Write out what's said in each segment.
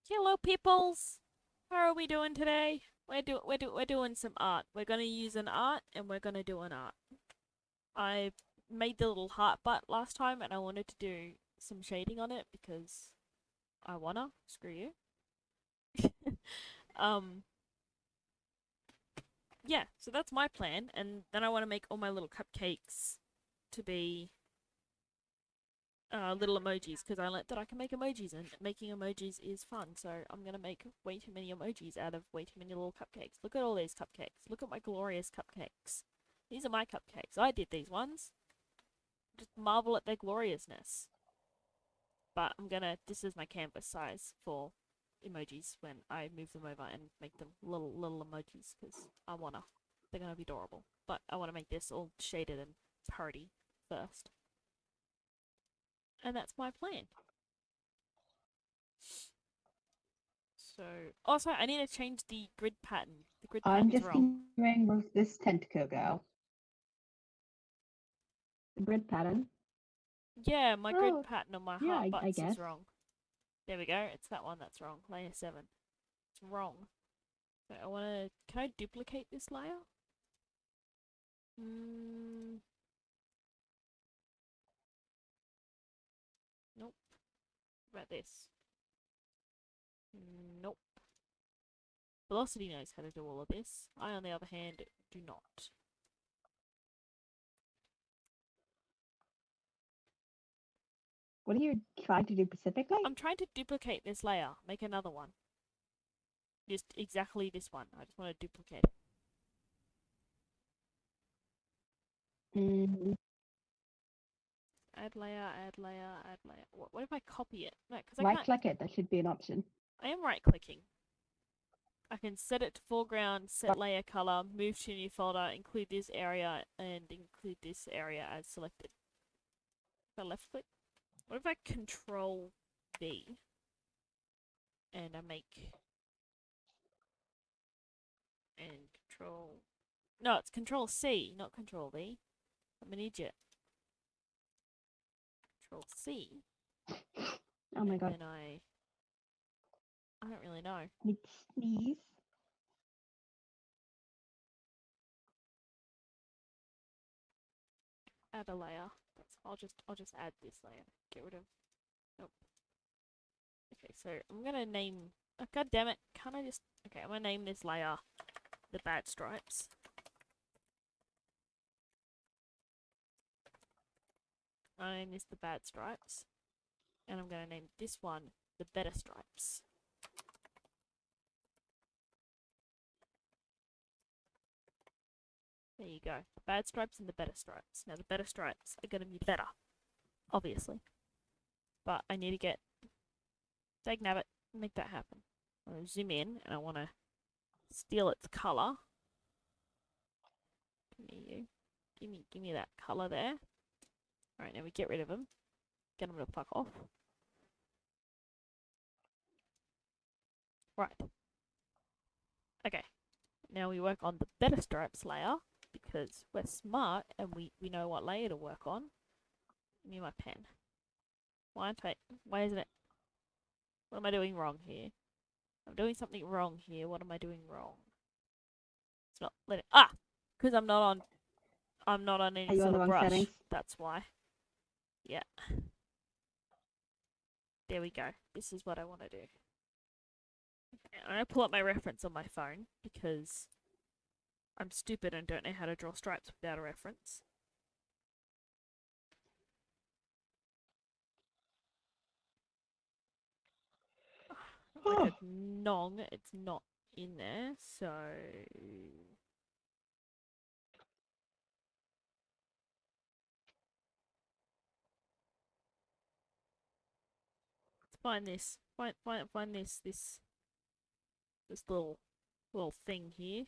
Hello, peoples. How are we doing today? We're doing some art. We're gonna use an art, and we're gonna do an art. I made the little heart butt last time, and I wanted to do some shading on it because I wanna. Screw you. um, yeah. So that's my plan, and then I want to make all my little cupcakes to be little emojis because I learnt that I can make emojis, and making emojis is fun. So I'm gonna make way too many emojis out of way too many little cupcakes. Look at all these cupcakes. Look at my glorious cupcakes. These are my cupcakes. I did these ones. Just marvel at their gloriousness. But I'm gonna. This is my canvas size for emojis when I move them over and make them little emojis because I wanna. They're gonna be adorable. But I wanna make this all shaded and party first. And that's my plan. So, also, I need to change the grid pattern. The grid I'm pattern's just wrong. wondering, where's this tentacle go? The grid pattern? Yeah, my grid Oh, pattern on my yeah, heart I butts is guess. wrong. There we go. It's that one that's wrong. Layer 7. It's wrong. So I want to... Can I duplicate this layer? Mm, nope. What about this? Nope. Velocity knows how to do all of this. I, on the other hand, do not. What are you trying to do specifically? I'm trying to duplicate this layer. Make another one. Just exactly this one. I just want to duplicate it. Mm, Add layer, add layer, add layer. What if I copy it? No, because I right can't. click it, that should be an option. I am right clicking. I can set it to foreground, set Right. layer color, move to new folder, include this area, and include this area as selected. If I left click, what if I control V and I make and control. No, it's control C, not control V. I'm an idiot. Control C, Oh my and god. then I don't really know. Need to sneeze. Add a layer. I'll just add this layer. Get rid of. Nope. Okay, so I'm gonna name. Oh, God damn it! Can't I just? Okay, I'm gonna name this layer the bad stripes. I name this the bad stripes, and I'm gonna name this one the better stripes. There you go. The bad stripes and the better stripes. Now the better stripes are gonna be better, obviously, but I need to get Dagnabbit make that happen. I'm gonna zoom in, and I want to steal its color. Give me you. Give me that color there. All right, now we get rid of them. Get them to fuck off. Right. Okay. Now we work on the better stripes layer because we're smart and we know what layer to work on. Give me my pen. Why aren't I? Why isn't it? What am I doing wrong here? I'm doing something wrong here. What am I doing wrong? It's not letting. Ah, because I'm not on. I'm not on Are any you on sort the of wrong settings? brush. That's why. Yeah. There we go. This is what I want to do. Okay, I'm gonna pull up my reference on my phone because I'm stupid and don't know how to draw stripes without a reference. Like a nong, it's not in there, so let's find this. Find this little thing here.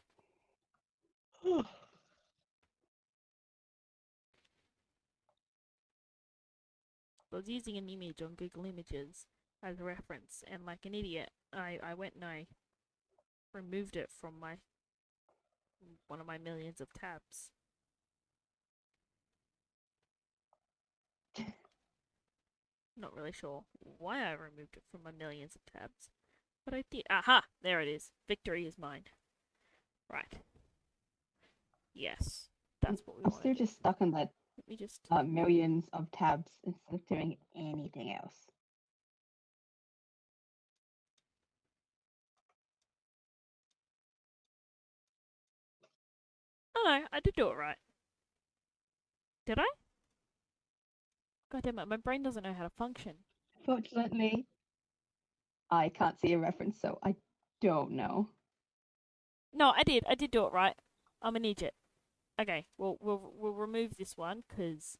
I was using an image on Google Images as a reference, and like an idiot, I went and I removed it from my one of my millions of tabs. Not really sure why I removed it from my millions of tabs, But I did. Aha! There it is. Victory is mine. Right. Yes. That's what we I'm want to still do. just stuck on that Let me just. millions of tabs instead of doing anything else. Oh no, I did do it right. Did I? God damn it, my brain doesn't know how to function. Fortunately, I can't see a reference, so I don't know. No, I did. I did do it right. I'm an idiot. Okay, we'll remove this one because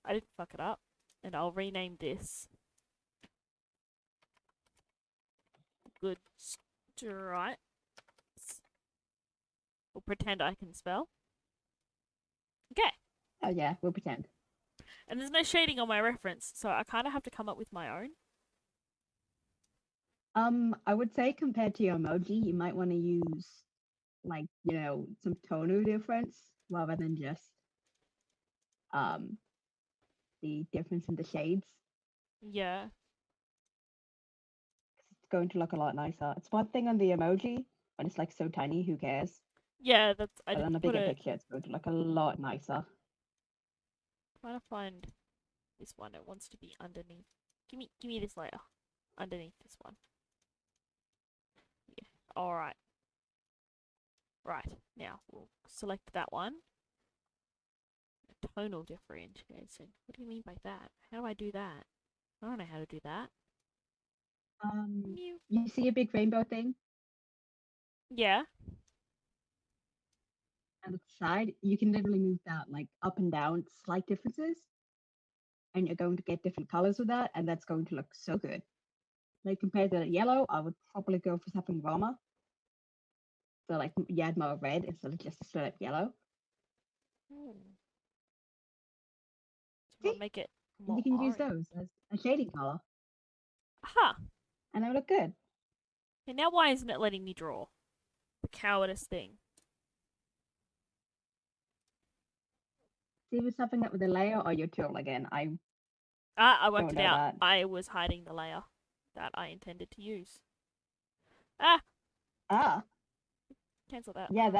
I didn't fuck it up, and I'll rename this Good Stripes. We'll pretend I can spell. Okay, Oh yeah, we'll pretend. and there's no shading on my reference, so I kind of have to come up with my own. I would say compared to your emoji, you might want to use like, some tonal difference rather than just um the difference in the shades. Yeah, It's going to look a lot nicer. It's one thing on the emoji, but it's like so tiny, who cares? yeah. That's. I But on a didn't put bigger it. picture, it's going to look a lot nicer. Trying to find this one. It wants to be underneath. Give me this layer. Underneath this one. Yeah. All right. Right. Now we'll select that one. Tonal differentiation. What do you mean by that? How do I do that? I don't know how to do that. Mew. You see a big rainbow thing Yeah. on the side? You can literally move that like up and down, slight differences, and you're going to get different colors with that, and that's going to look so good. Like compared to yellow, I would probably go for something warmer. So like you add more red instead of just straight up yellow. Hmm. So I'll See, make it you more can use orange. those as a shading color, Aha! and they look good. And now why isn't it letting me draw? The cowardice thing. See, if it's something up with a layer or your tool again. I Ah, I worked don't it know out. that. I was hiding the layer that I intended to use. Ah! Ah, Cancel that. yeah,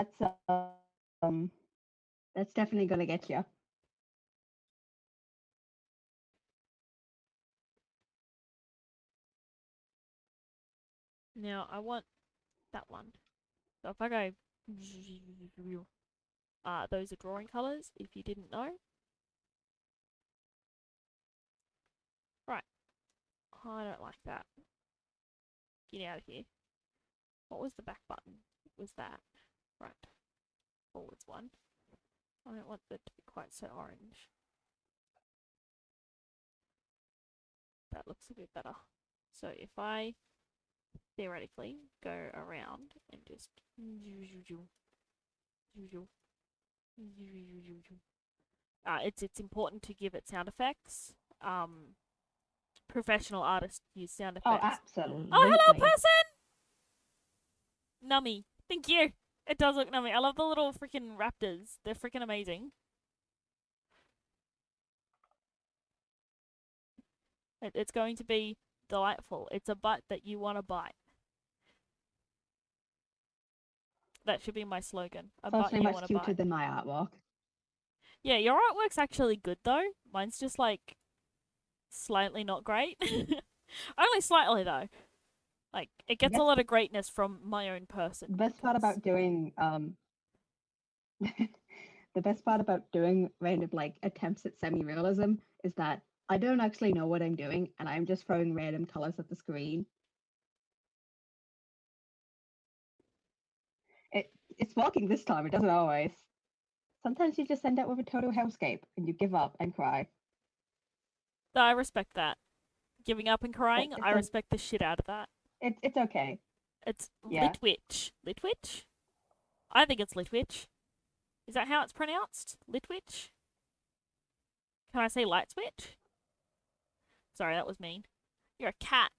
um, that's definitely gonna get you. Now I want that one. So if I go. Those are drawing colours, if you didn't know. Right. I don't like that. Get out of here. What was the back button? It was that. Right. Forwards one. I don't want it to be quite so orange. That looks a bit better. So if I theoretically go around and just it's important to give it sound effects. Professional artists use sound Oh, effects. Oh, hello, absolutely. person! Nummy. Thank you. It does look nummy. I love the little freaking raptors. They're freaking amazing. It's going to be delightful. It's a bite that you want to bite. That should be my slogan. A bite Certainly you much want to cuter bite. than my artwork. Yeah, your artwork's actually good though. Mine's just like slightly not great. Only slightly though. Like it I gets a guess lot of greatness from my own person the best part because about doing the best part about doing random like attempts at semi-realism is that I don't actually know what I'm doing, and I'm just throwing random colors at the screen. It's working this time. It doesn't always. Sometimes you just end up with a total hellscape and you give up and cry. I respect that. Giving up and But crying, I it's a respect the shit out of that. it's okay. It's Yeah. Litwitch. Litwitch? I think it's Litwitch. Is that how it's pronounced? Litwitch? Can I say light switch? Sorry, that was mean. You're a cat.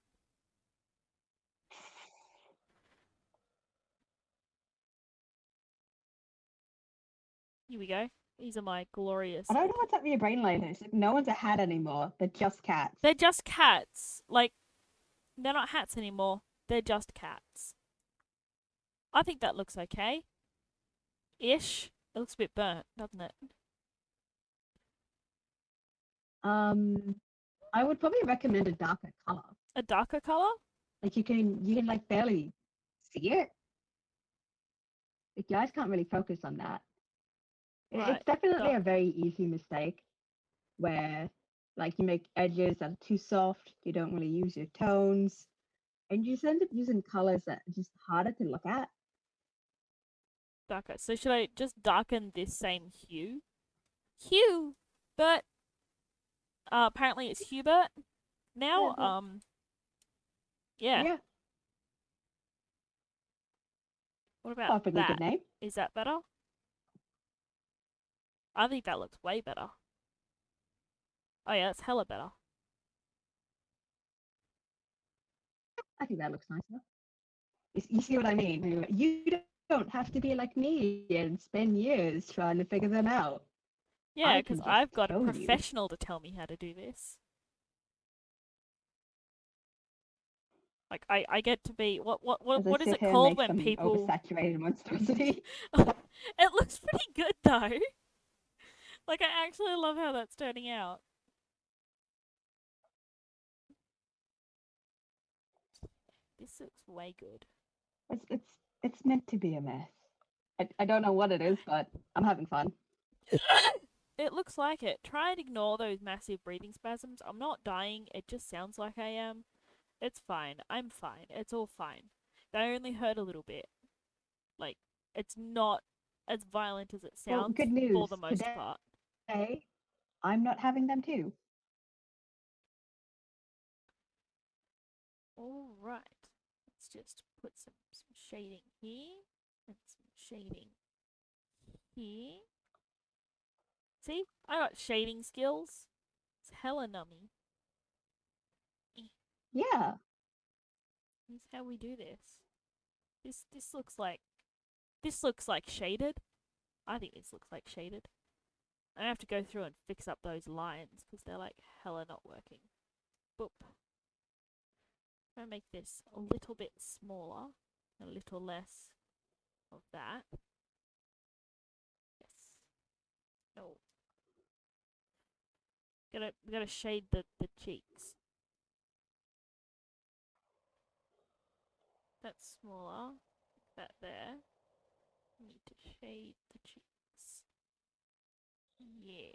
Here we go. These are my I glorious. don't know what's up with your brain lately. It's like no one's a hat anymore. They're just cats. They're just cats. Like, they're not hats anymore. They're just cats. I think that looks okay. Ish. It looks a bit burnt, doesn't it? I would probably recommend a darker color. A darker color? Like you can like barely see it. Like your eyes can't really focus on that. Right. It's definitely a Darker. very easy mistake where like you make edges that are too soft, you don't really use your tones, and you just end up using colors that are just harder to look at. Darker. So should I just darken this same hue? Hue! But apparently it's Hubert now. Yeah. Yeah, What about perfectly good that? name. Is that better? I think that looks way better. Oh yeah, it's hella better. I think that looks nicer. You see what I mean? You don't have to be like me and spend years trying to figure them out. Yeah, I because can just I've got a show you. professional to tell me how to do this. Like I get to be As I what is sit it here and called make when some people oversaturated monstrosity. it looks pretty good though. Like I actually love how that's turning out. This looks way good. It's it's it's meant to be a mess. I don't know what it is, but I'm having fun. It looks like it. Try and ignore those massive breathing spasms. I'm not dying, it just sounds like I am. It's fine. I'm fine. It's all fine. They only hurt a little bit. Like, it's not as violent as it Well, sounds good for news. the most part. Today, I'm not having them too. Alright. Let's just put some shading here and some shading here. See? I got shading skills. It's hella nummy. Yeah. Here's how we do this. This looks like shaded. I think this looks like shaded. I have to go through and fix up those lines because they're like hella not working. Boop. I'm gonna make this a little bit smaller, a little less of that. Yes. No. Gotta shade the cheeks. That's smaller. That there. Need to shade the cheeks. Yeah.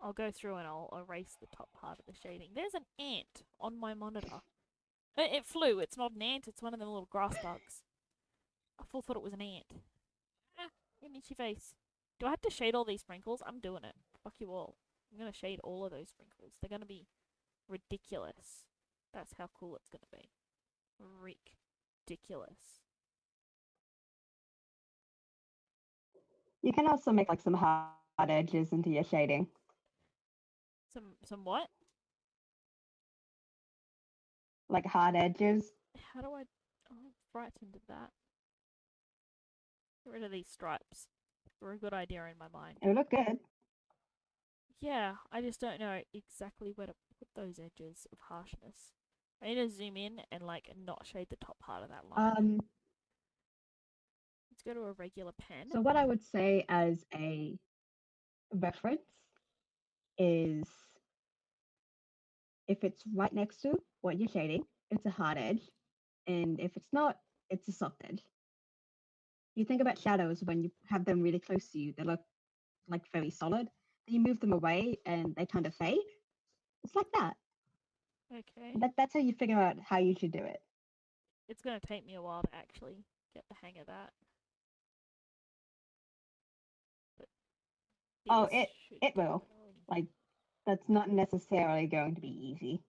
I'll go through and I'll erase the top part of the shading. There's an ant on my monitor. It flew. It's not an ant. It's one of them little grass bugs. I full thought it was an ant. Ah, get an itchy face. Do I have to shade all these sprinkles? I'm doing it. Fuck you all. I'm gonna shade all of those sprinkles. They're gonna be ridiculous. That's how cool it's gonna be. Ridiculous. You can also make like some hard edges into your shading. Some what? Like hard edges. How do I? Oh, I'm frightened of that. Get rid of these stripes. They're a good idea in my mind. It would look good. Yeah, I just don't know exactly where to put those edges of harshness. I need to zoom in and like not shade the top part of that line. Um, Let's go to a regular pen. so what I would say as a reference is if it's right next to what you're shading, it's a hard edge. And if it's not, it's a soft edge. You think about shadows when you have them really close to you, they look like very solid. Then you move them away and they kind of fade. It's like that. Okay. That's how you figure out how you should do it. It's going to take me a while to actually get the hang of that. But Oh, this should it will. definitely. Like that's not necessarily going to be easy.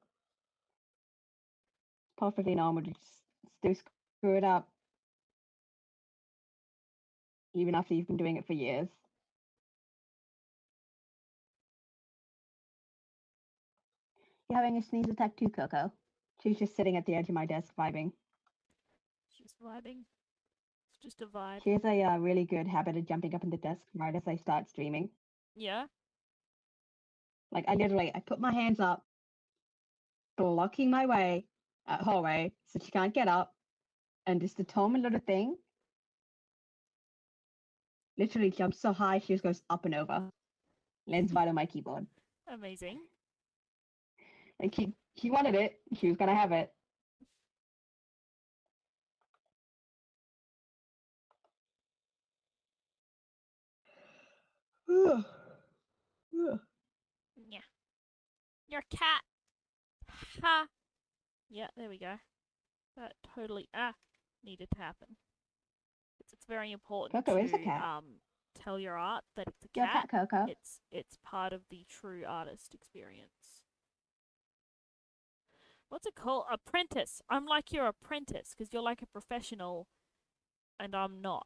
Perfectly normal to just still screw it up, even after you've been doing it for years. You're having a sneeze attack too, Coco. She's just sitting at the edge of my desk vibing. It's just vibing. It's just a vibe. She has a really good habit of jumping up in the desk right as I start streaming. Yeah. Like I put my hands up, blocking my way hallway so she can't get up, and just the tall little thing literally jumps so high she just goes up and over, lands right on my keyboard. Amazing. Like she wanted it, she was gonna have it. Yeah. You're a cat. Ha. Yeah, there we go. That totally needed to happen. It's very important Coco is a to cat. tell your art that it's a Your cat. cat, Coco. It's part of the true artist experience. What's it called? Apprentice. I'm like your apprentice because you're like a professional and I'm not.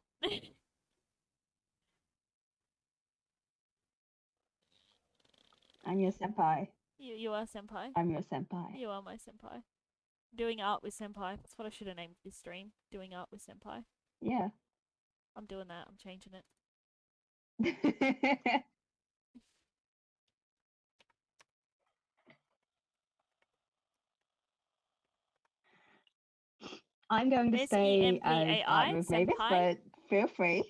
I'm your senpai. You are senpai. I'm your senpai. You are my senpai. Doing art with senpai. That's what I should have named this stream. Doing art with senpai. Yeah. I'm doing that. I'm changing it. I'm going to S E stay M P as A art I with Mavis, senpai. but feel free.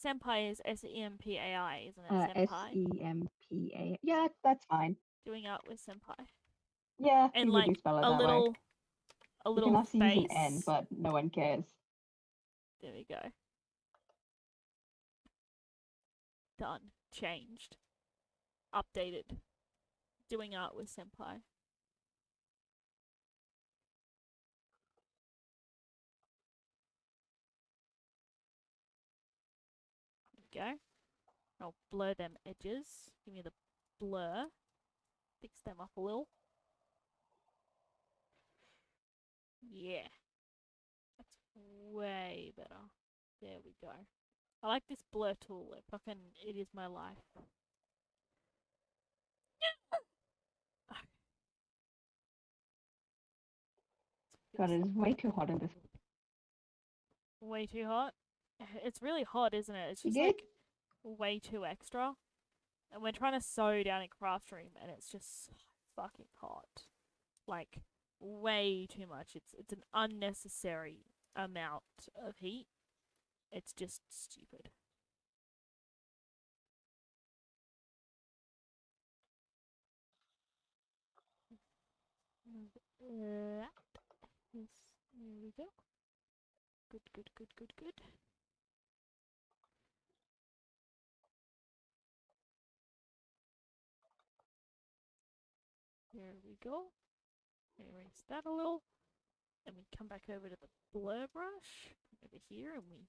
Senpai is SEMPAI, isn't it? Senpai. SEMPA. Yeah, that's fine. Doing art with senpai. Yeah, And people do like spell it a that way. little a You can little also use an N, face. but no one cares. There we go. Done. Changed. Updated. Doing art with senpai. There we go. I'll blur them edges. Give me the blur. Fix them up a little. Yeah. That's way better. There we go. I like this blur tool. It is my life. God, it is way too hot in this. Way too hot. It's really hot, isn't it? It's You just good? like way too extra. And we're trying to sew down in craft room, and it's just so fucking hot. Like way too much. It's an unnecessary amount of heat. It's just stupid. There we go. Good, good, good, good, good. There we go. Erase that a little. And we come back over to the blur brush. Over here, and we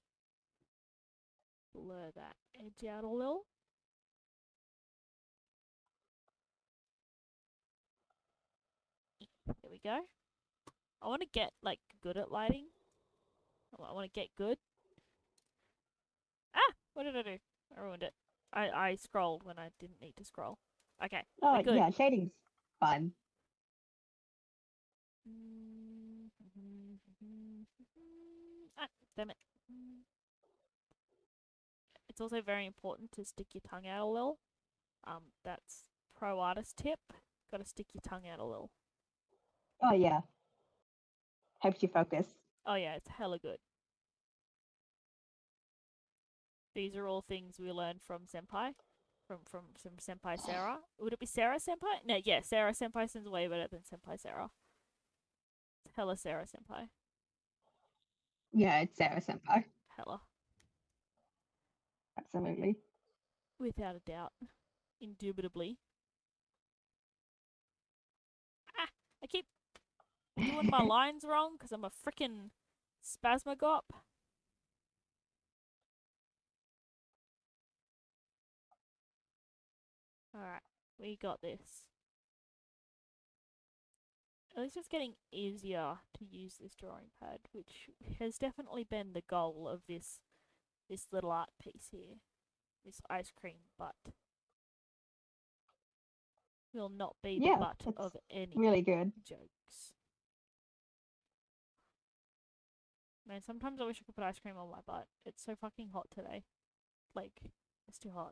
blur that edge out a little. There we go. I want to get like good at lighting. I want to get good. Ah! What did I do? I ruined it. I scrolled when I didn't need to scroll. Okay, we're Oh, good. yeah, shading's fun. Ah, damn it. It's also very important to stick your tongue out a little. That's pro artist tip. Gotta stick your tongue out a little. Oh, yeah. Helps you focus. Oh yeah, it's hella good. These are all things we learned from Senpai. From some Senpai Sarah. Would it be Sarah Senpai? No, yeah, Sarah Senpai sounds way better than Senpai Sarah. It's hella Sarah Senpai. Yeah, it's Sarah Senpai. Hella. Absolutely. Without a doubt. Indubitably. Ah! I keep doing my lines wrong because I'm a freaking spasmogop. Alright, we got this. At least it's getting easier to use this drawing pad, which has definitely been the goal of this little art piece here. This ice cream butt will not be the Yeah, butt that's of any really good. jokes. Man, sometimes I wish I could put ice cream on my butt. It's so fucking hot today. Like, It's too hot.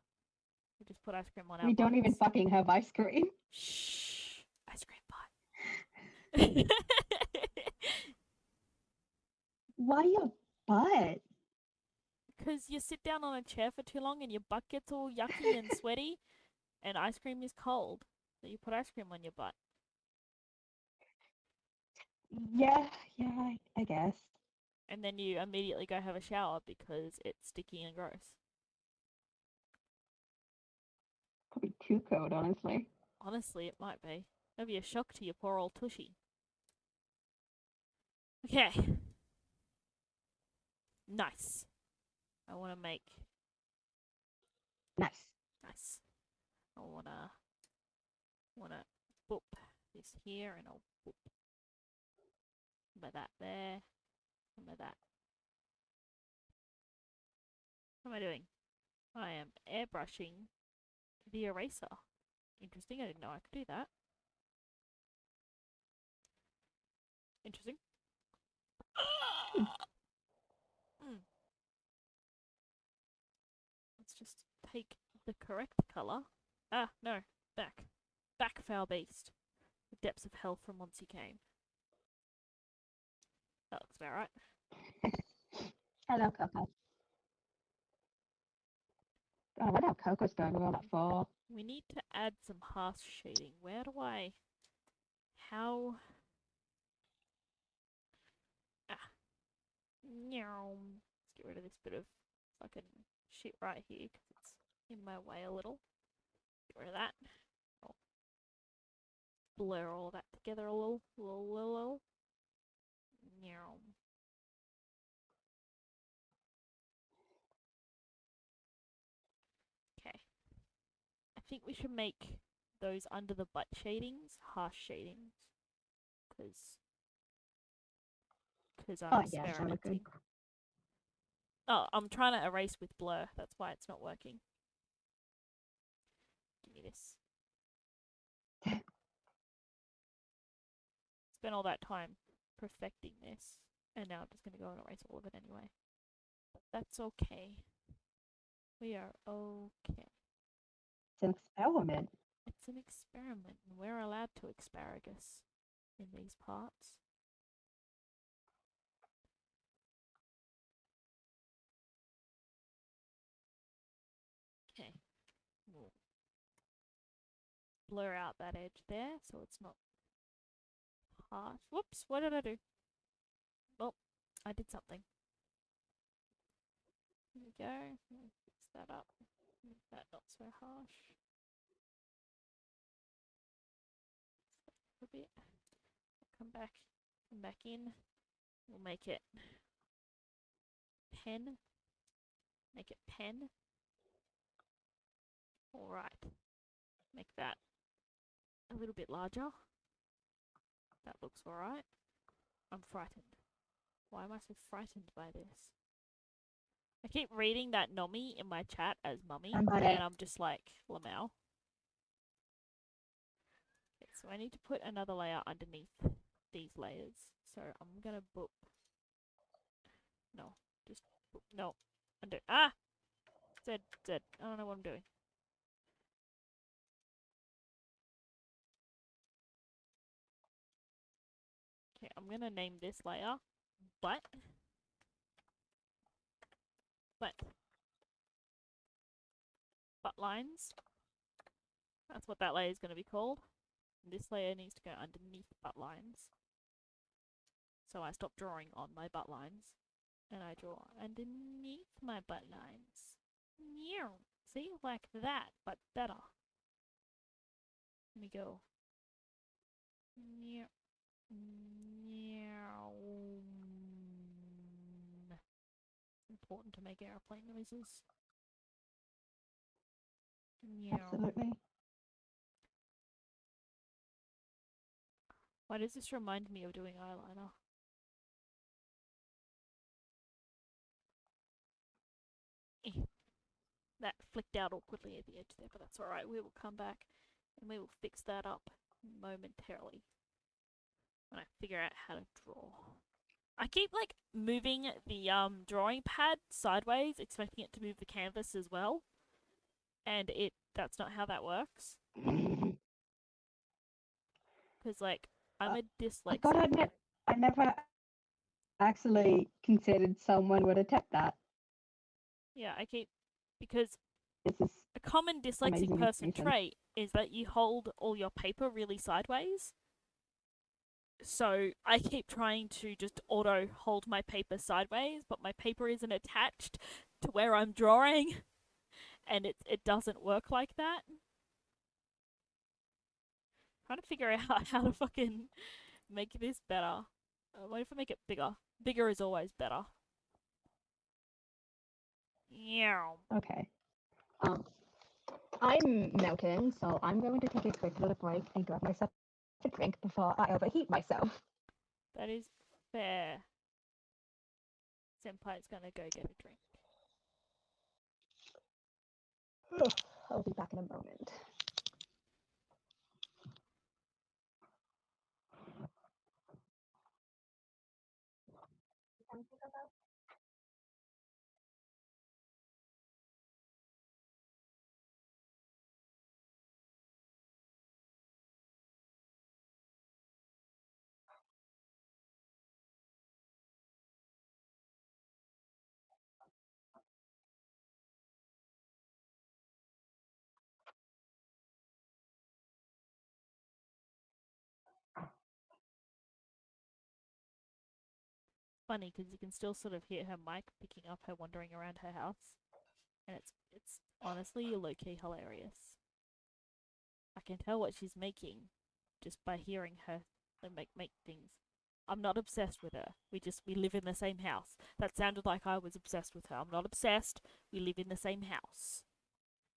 We just put ice cream on our We don't even butts. fucking have ice cream. Shh. Ice cream butt. Why your butt? Because you sit down on a chair for too long and your butt gets all yucky and sweaty, and ice cream is cold. So you put ice cream on your butt. Yeah, I guess. And then you immediately go have a shower because it's sticky and gross. Probably too cold, honestly. Honestly, it might be. That'd be a shock to your poor old tushy. Okay. Nice. I want to make. Nice. Nice. I wanna boop this here, and I'll boop some of that there, some of that. What am I doing? I am airbrushing the eraser. Interesting. I didn't know I could do that. Interesting. Mm. Let's just take the correct color. Ah, no. Back. Back, foul beast. The depths of hell from whence he came. That looks about right. Hello, Coco. Oh, what about Coco's going with all that for? We need to add some harsh shading. Where do I... How... Ah. Let's get rid of this bit of fucking shit right here because it's in my way a little. Get rid of that. I'll blur all that together a little. Okay. I think we should make those under the butt shadings harsh shadings because I'm Oh, yeah, that look good. experimenting. Oh, I'm trying to erase with blur. That's why it's not working. Give me this. Spent all that time perfecting this, and now I'm just going to go and erase all of it anyway. But that's okay. We are okay. It's an experiment. It's an experiment, and we're allowed to asparagus in these parts. Okay. We'll blur out that edge there so it's not harsh. Whoops, what did I do? Well, I did something. Here we go. Fix that up. Make that not so harsh. A bit. Come back in. We'll make it pen. Make it pen. Alright. Make that a little bit larger. That looks alright. I'm frightened. Why am I so frightened by this? I keep reading that Nomi in my chat as mummy, I'm about and it. I'm just like, Lamau. Okay, so I need to put another layer underneath these layers. So I'm gonna boop. No, just boop. No, undo. Ah! Z. I don't know what I'm doing. Okay, I'm gonna name this layer butt. Butt. Butt lines. That's what that layer is gonna be called. And this layer needs to go underneath butt lines. So I stop drawing on my butt lines. And I draw underneath my butt lines. See? Like that, but better. Let me go. Important to make airplane noises. Absolutely. Why does this remind me of doing eyeliner? That flicked out awkwardly at the edge there, but that's alright. We will come back and we will fix that up momentarily when I figure out how to draw. I keep like moving the drawing pad sideways, expecting it to move the canvas as well. and that's not how that works. Because like I'm Uh, a I gotta dyslexic. admit, I never actually considered someone would attempt that. Yeah, I keep because This is a common dyslexic amazing person information. trait is that you hold all your paper really sideways. So I keep trying to just auto hold my paper sideways, but my paper isn't attached to where I'm drawing, and it doesn't work like that. Trying to figure out how to fucking make this better. What if I make it bigger? Bigger is always better. Yeah. Okay. Um, I'm melting, so I'm going to take a quick little break and grab myself a drink before I overheat myself. That is fair. Senpai's gonna go get a drink. I'll be back in a moment. Funny because you can still sort of hear her mic picking up her wandering around her house, and it's honestly low key hilarious. I can tell what she's making just by hearing her make things. I'm not obsessed with her. We live in the same house. That sounded like I was obsessed with her. I'm not obsessed. We live in the same house.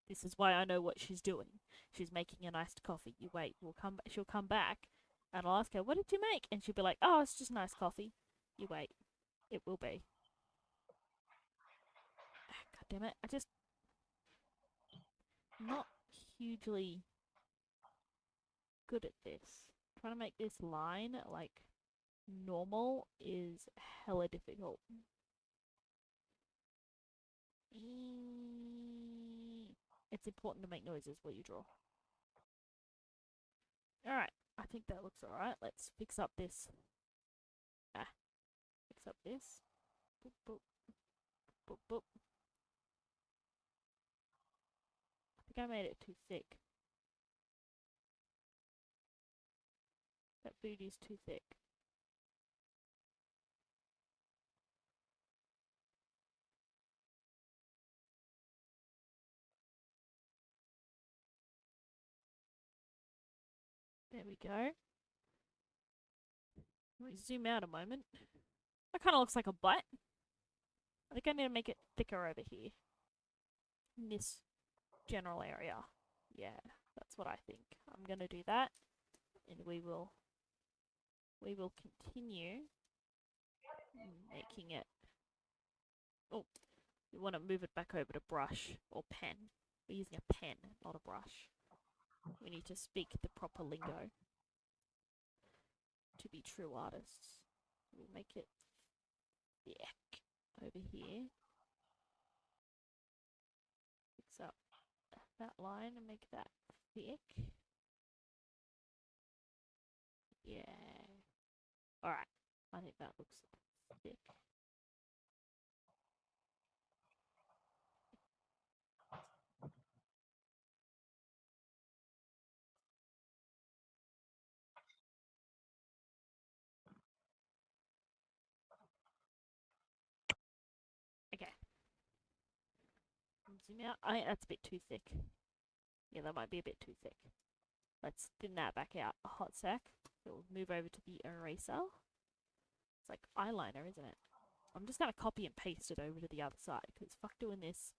This is why I know what she's doing. She's making an iced coffee. You wait. She'll come back, and I'll ask her, "What did you make?" And she'll be like, "Oh, it's just nice coffee." You wait. It will be. God damn it! Not hugely good at this. Trying to make this line like normal is hella difficult. It's important to make noises while you draw. Alright, I think that looks alright. Let's fix up this. Fix up this. Boop, boop, boop, boop. I think I made it too thick. That booty's too thick. There we go. Let me zoom out a moment. That kind of looks like a butt. I think I need to make it thicker over here. In this general area. Yeah, that's what I think. I'm gonna do that, and we will continue making it. Oh, we want to move it back over to brush or pen. We're using a pen, not a brush. We need to speak the proper lingo to be true artists. We'll make it thick over here. Fix up that line and make that thick. Yeah. Alright. I think that looks thick. Okay. Zoom out. I think that's a bit too thick. Yeah, that might be a bit too thick. Let's thin that back out a hot sec. We'll move over to the eraser. It's like eyeliner, isn't it? I'm just gonna copy and paste it over to the other side because fuck doing this.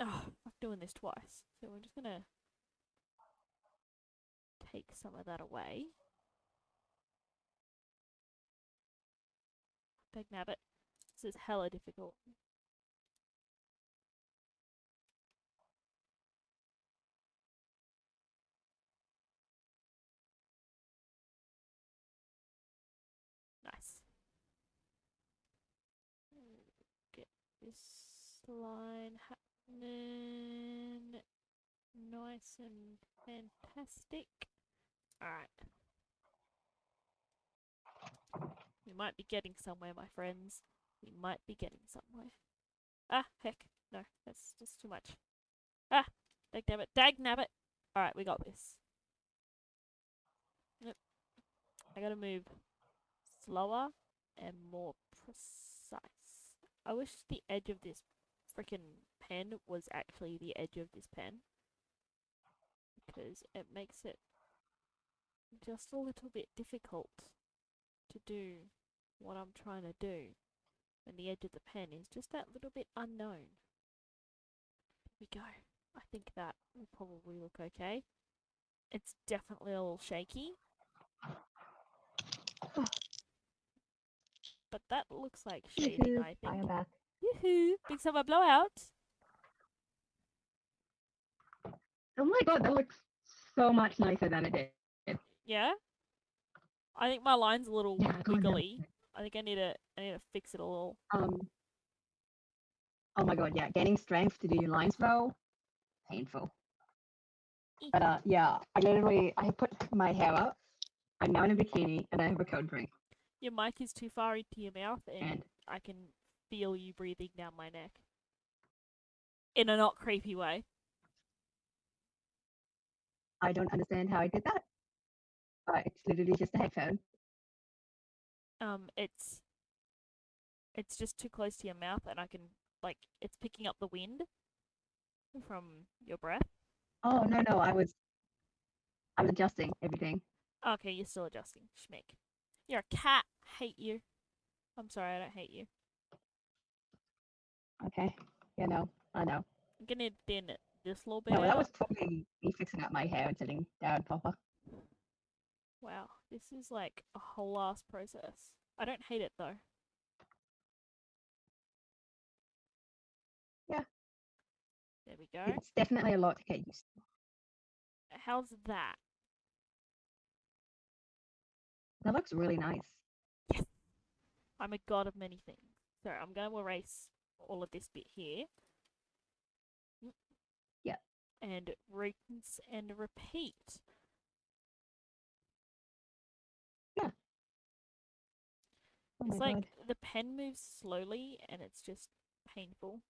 Oh, fuck doing this twice. So we're just gonna take some of that away. Big nabbit. This is hella difficult. Nice. Get this line. And nice and fantastic. Alright. We might be getting somewhere, my friends. We might be getting somewhere. Ah, heck. No, that's just too much. Ah, dag nabbit. Dag nabbit. Alright, we got this. Nope. I gotta move slower and more precise. I wish the edge of this freaking pen was actually the edge of this pen, because it makes it just a little bit difficult to do what I'm trying to do when the edge of the pen is just that little bit unknown. There we go. I think that will probably look okay. It's definitely a little shaky, but that looks like shading, Yoo-hoo, I I think. am back. Yoo-hoo! Big summer blowout! Oh my god, that looks so much nicer than it did. Yeah? I think my line's a little Yeah, go on down. wiggly. I think I need to fix it a little. Oh my god, yeah, gaining strength to do your lines though, painful. Eh. But yeah, I put my hair up. I'm now in a bikini and I have a cold drink. Your mic is too far into your mouth, and And I can feel you breathing down my neck. In a not creepy way. I don't understand how I did that. It's literally just a headphone. It's just too close to your mouth, and I can, like, it's picking up the wind from your breath. Oh no, I was adjusting everything. Okay, you're still adjusting. Schmick. You're a cat. Hate you. I'm sorry, I don't hate you. Okay. Yeah, no, I know. I'm gonna thin this little bit No, that out. was totally me fixing up my hair and sitting down proper. Wow, this is like a whole ass process. I don't hate it though. Yeah, There we go. it's definitely a lot to get used to. How's that? That looks really nice. Yes! I'm a god of many things. So I'm going to erase all of this bit here. Yeah. And rinse and repeat. Yeah. Oh It's my like god. the pen moves slowly and it's just painful.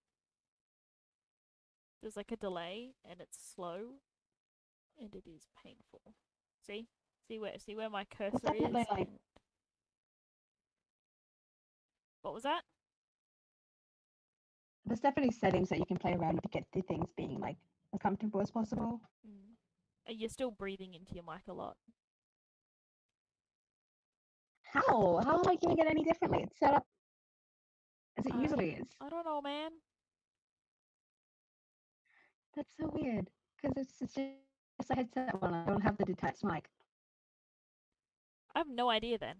There's like a delay and it's slow and it is painful. See? See where my It's cursor definitely is? like And what was that? there's definitely settings that you can play around to get the things being like as comfortable as possible. Mm. You're still breathing into your mic a lot. How? How am I doing it any differently? It's set up as it I usually is. I don't know, man. That's so weird. Because it's just a headset one. I don't have the detached mic. I have no idea then.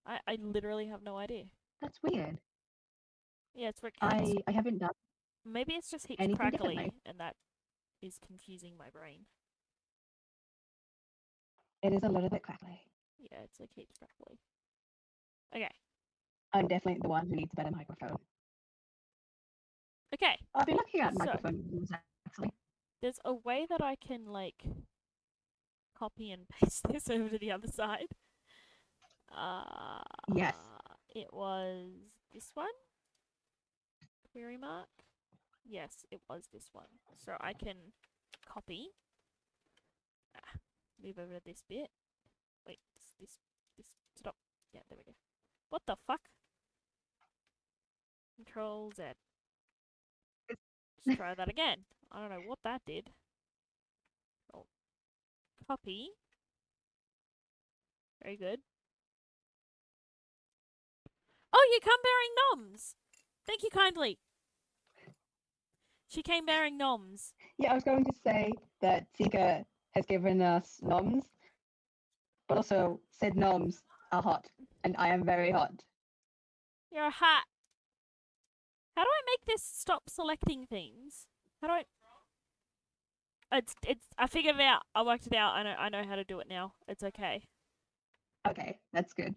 I literally have no idea. That's weird. Yeah, I haven't done maybe it's just heaps anything crackly differently. and that is confusing my brain. It is a little bit crackly. Yeah, it's like heaps crackly. Okay. I'm definitely the one who needs a better microphone. Okay. I've been looking at So microphone reviews actually. there's a way that I can like copy and paste this over to the other side. Uh Yes. it was this one? Query mark? Yes, it was this one. So I can copy. Move over to this bit. Wait, this stop. Yeah, there we go. What the fuck? Control Z. Let's try that again. I don't know what that did. Oh, copy. Very good. Oh, you come bearing noms. Thank you kindly. She came bearing noms. Yeah, I was going to say that Tika has given us noms, but also said noms are hot, and I am very hot. You're a hat. How do I make this stop selecting things? How do I? It's. I figured it out. I worked it out. I know how to do it now. It's okay. Okay, that's good.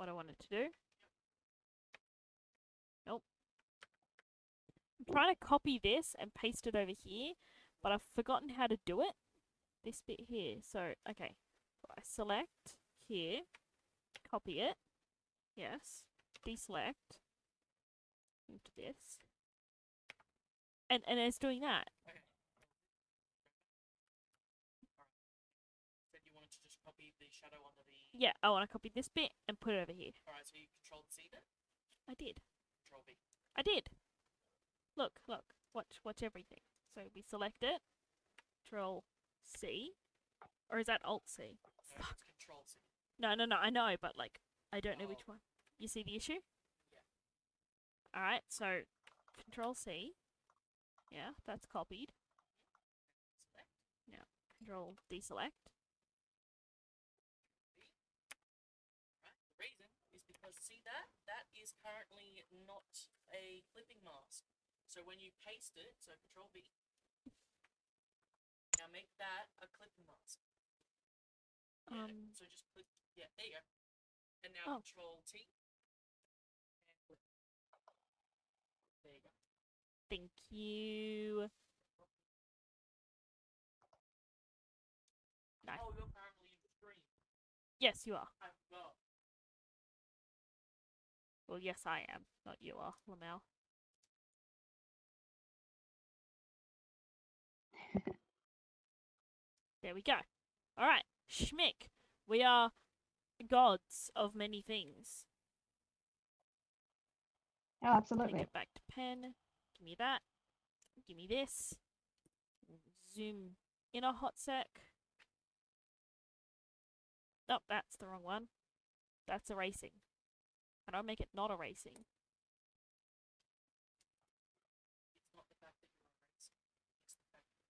what I wanted to do. Nope. I'm trying to copy this and paste it over here, but I've forgotten how to do it. This bit here. So, okay. I select here, copy it. Yes. Deselect. Move to this. And it's doing that. Okay. Alright. Said you wanted to just copy the shadow under the. Yeah, I want to copy this bit and put it over here. Alright, so you control C then? I did. Control B. I did. Look. Watch everything. So we select it. Control C. Or is that Alt C? No, it's control C. No, I know, but like, I don't know Oh. which one. You see the issue? Yeah. Alright, so Control C. Yeah, that's copied. Select. Now, Control deselect. B. Right. The reason is because see that? That is currently not a clipping mask. So when you paste it, so control B. Now make that a clipping mask. Yeah, so just click. Yeah, there you go. And now Oh. control T. And click. There you go. Thank you. Nice. Oh, you're currently in stream. Yes, you are. I forgot. Well, yes, I am. Not you are, Lamel. There we go. Alright, Schmick. We are gods of many things. Oh, Take absolutely. it back to pen. Give me that. Give me this. Zoom in a hot sec. Oh, that's the wrong one. That's erasing. How do I make it not erasing? It's not the fact that you're erasing. It's the fact that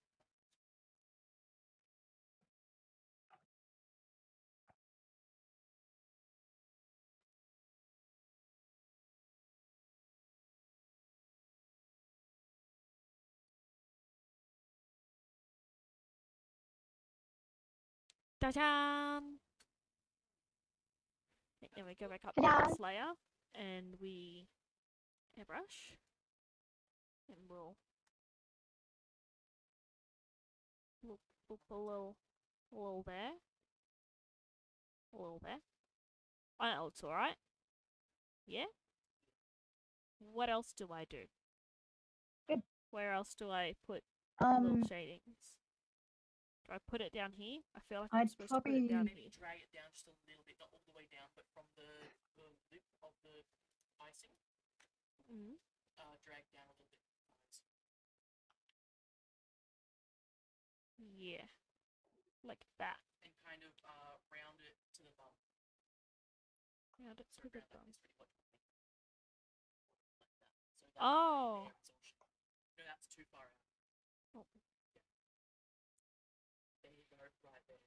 Ta-da! Then we go back up to Ta-da! this layer and we airbrush. And we'll put a little there. A little there. Oh, that looks alright. Yeah? What else do I do? Good. Where else do I put little Um, shadings? Do I put it down here? I feel like I'm I'd supposed to put it down probably here. maybe drag it down just a little bit, not all the way down, but from the lip of the icing, Mm-hmm. drag down a little bit. Yeah. Like that. And kind of round it to the bum. Yeah, that's So pretty good round bum. that is pretty much what we like that. So that Oh. there is all no, that's too far out. Oh. Yeah. There you go, right there.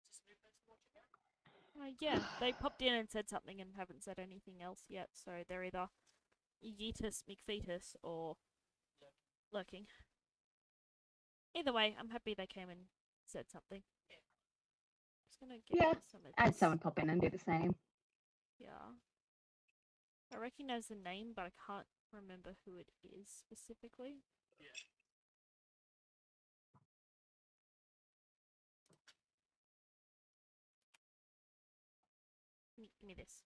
Just a new person watching now? Yeah, they popped in and said something and haven't said anything else yet, so they're either Yeetus McFetus or lurking. Either way, I'm happy they came and said something. Yeah. Just gonna get Yeah, some of I had this. someone pop in and do the same. Yeah. I recognize the name, but I can't remember who it is specifically. Yeah. Give me this.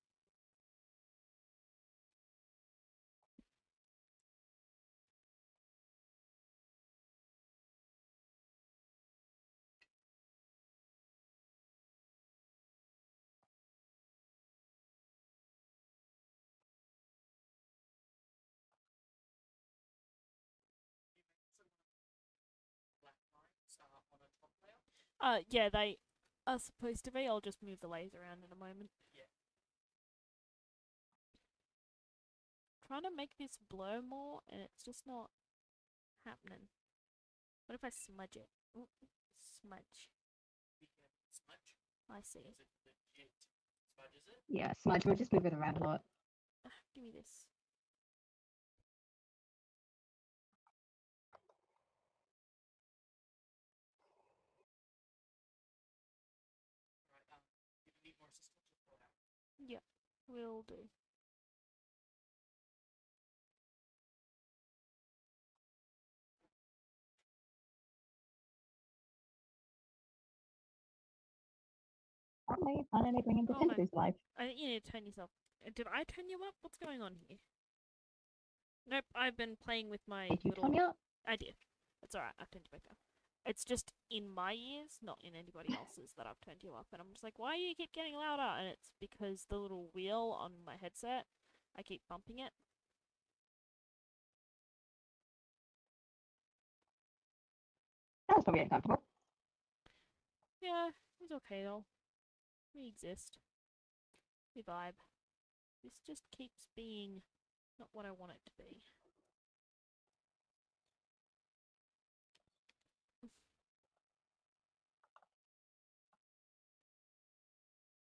Black lines on a top layer. Yeah, they are supposed to be. I'll just move the layers around in a moment. Yeah. Trying to make this blur more, and it's just not happening. What if I smudge it? Ooh, smudge. We can smudge. I see. Is it legit? Smudges it? Yeah, smudge. We'll just move it around a lot. Give me this. Yeah, will do. Finally bringing the Oh no. tentacles to life. I think you need to turn yourself. Did I turn you up? What's going on here? Nope, I've been playing with my Did you little. turn me up? I did. That's alright, I've turned you back down. It's just in my ears, not in anybody else's, that I've turned you up. And I'm just like, why do you keep getting louder? And it's because the little wheel on my headset, I keep bumping it. That's probably uncomfortable. Yeah, it's okay though. We exist. We vibe. This just keeps being not what I want it to be.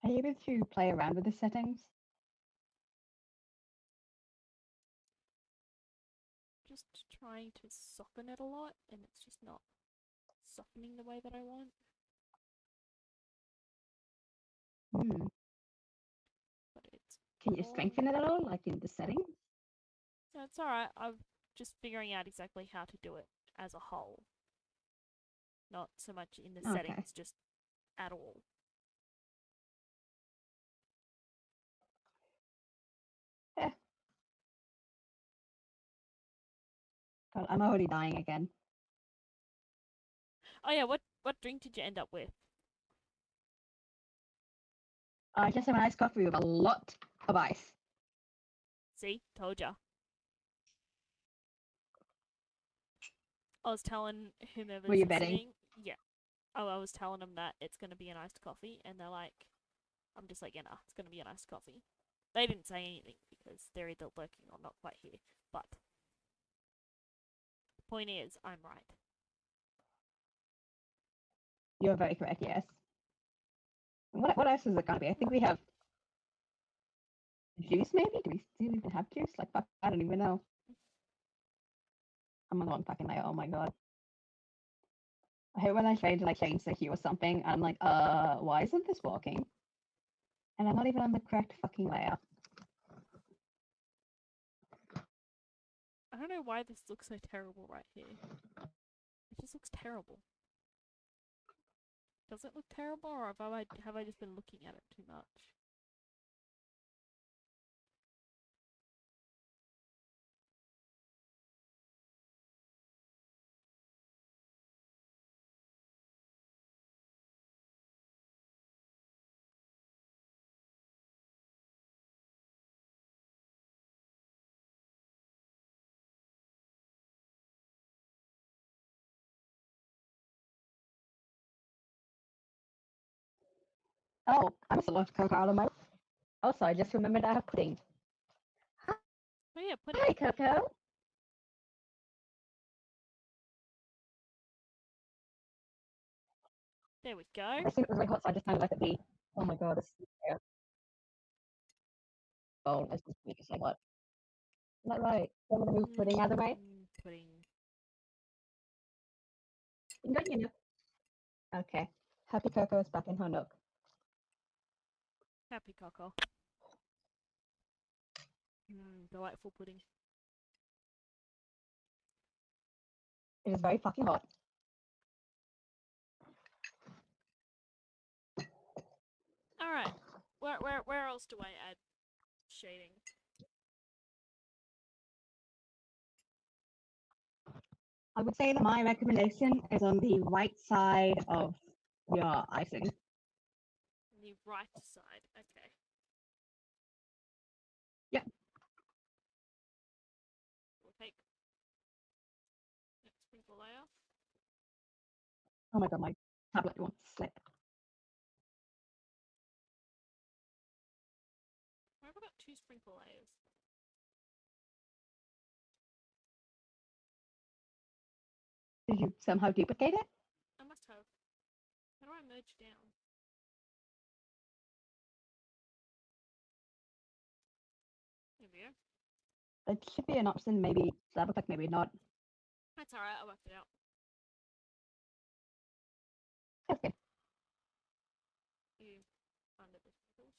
Are you able to play around with the settings? Just trying to soften it a lot, and it's just not softening the way that I want. Hmm. But it's Can you all... strengthen it at all, like in the settings? No, it's alright. I'm just figuring out exactly how to do it as a whole. Not so much in the Okay. settings, just at all. Yeah. God, I'm already dying again. Oh yeah, what drink did you end up with? I just have an iced coffee with a lot of ice. See? Told ya. I was telling Were whomever's you betting? listening. Yeah. Oh, I was telling them that it's going to be an iced coffee, and they're like, I'm just like, yeah, nah, it's going to be an iced coffee. They didn't say anything because they're either lurking or not quite here. But the point is, I'm right. You're very correct, yes. What else is it going to be? I think we have juice, maybe? Do we still even have juice? Like, I don't even know. I'm on one fucking layer. Oh my god. I hate when I try to like change the hue or something. I'm like, why isn't this working? And I'm not even on the correct fucking layer. I don't know why this looks so terrible right here. It just looks terrible. Does it look terrible, or have I just been looking at it too much? Oh, I'm still off Coco mode. Also, I just remembered I have pudding. Oh yeah, pudding. Hi, Coco. There we go. I think it was really hot, so I just kind of let it be. Oh my god, this is fair. Oh, let's just make it say what. Is that right? I'm gonna move pudding out of the way. Pudding. You know. Okay. Happy Coco is back in her nook. Happy Coco. Delightful pudding. It is very fucking hot. Alright. Where else do I add shading? I would say that my recommendation is on the right side of your icing. The right side. Okay. Yep. We'll take next sprinkle layer. Oh my god, my tablet wants to slip. Why have I got 2 sprinkle layers? Did you somehow duplicate it? I must have. How do I merge down? There we go. It should be an option, maybe double click, maybe not. That's alright, I worked it out. Okay. You under the sprinkles.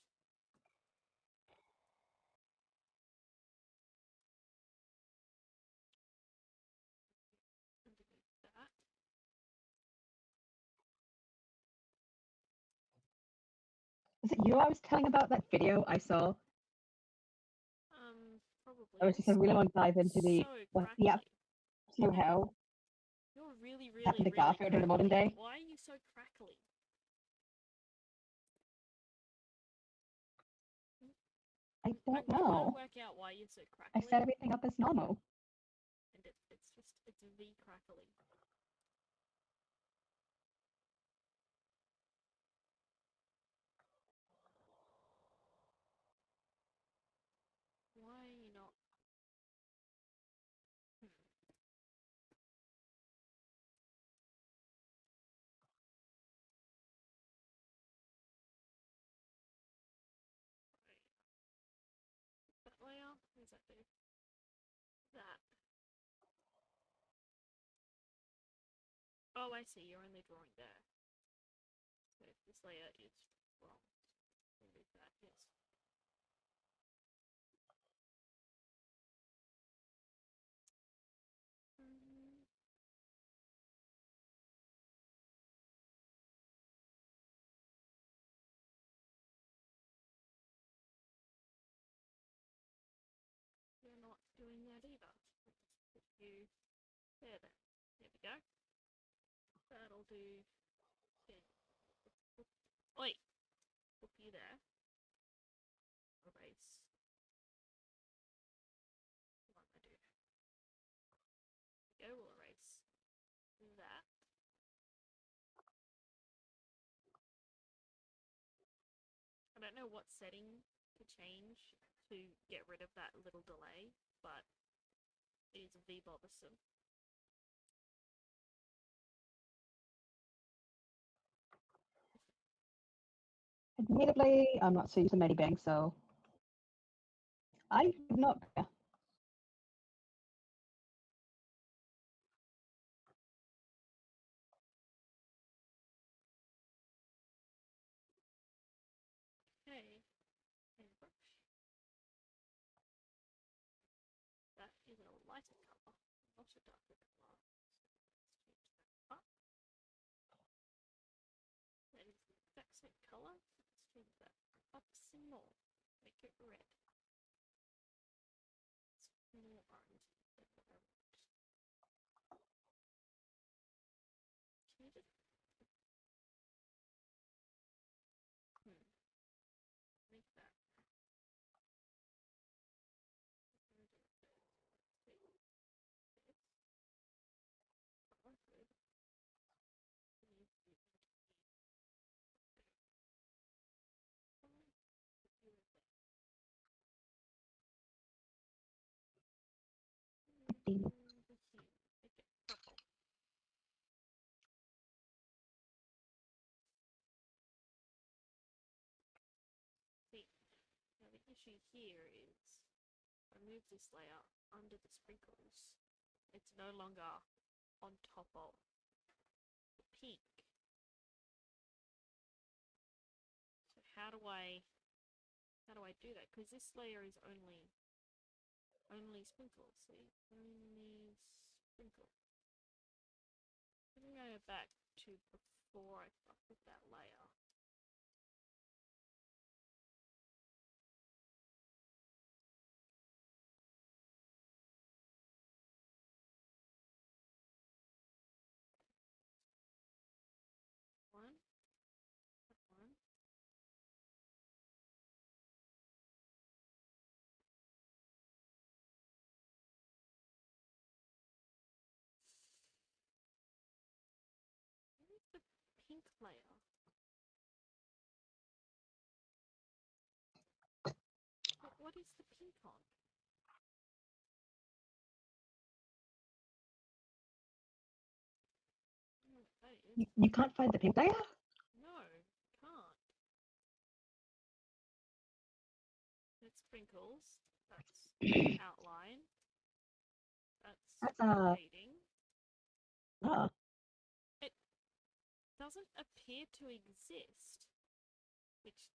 Was it you I was telling about that video I saw? Probably. I was just I really want to dive into the So what crackly. the how You're really, happened really, to really Garfield in the modern crackly. day. Why are you so crackly? I I'm don't trying to know. work out why you're so I crackly. set everything up as normal. And it's V crackly. Why are you not? Hmm. Right. That layer? What does that do? That. Oh, I see. You're only drawing there. So this layer is wrong. Remove that. Yes. Mm. You're not doing that either. Let's put you there then. There we go. That'll do. Then. Oi! Put you there. Erase. What am I do? Go. We'll erase that. I don't know what setting to change to get rid of that little delay, but it is V bothersome. Admittedly, I'm not so used to many banks, so I did not. Okay, paintbrush. That is a lighter colour, not a darker colour. So let's change that up. That is the exact same colour. Let's change that up some more. Make it red. It's more orange than what I want. Can you just make that? Make it purple. See, now the issue here is I move this layer under the sprinkles. It's no longer on top of the pink. So how do I do that? Because this layer is only sprinkles. See, only sprinkle. Let me go back to before I fuck with that layer. One. What is the pink layer? What is the pink on? That is. You can't find the pink layer? No, can't. It's sprinkles. That's outline. That's That's shading. uh, It doesn't appear to exist, which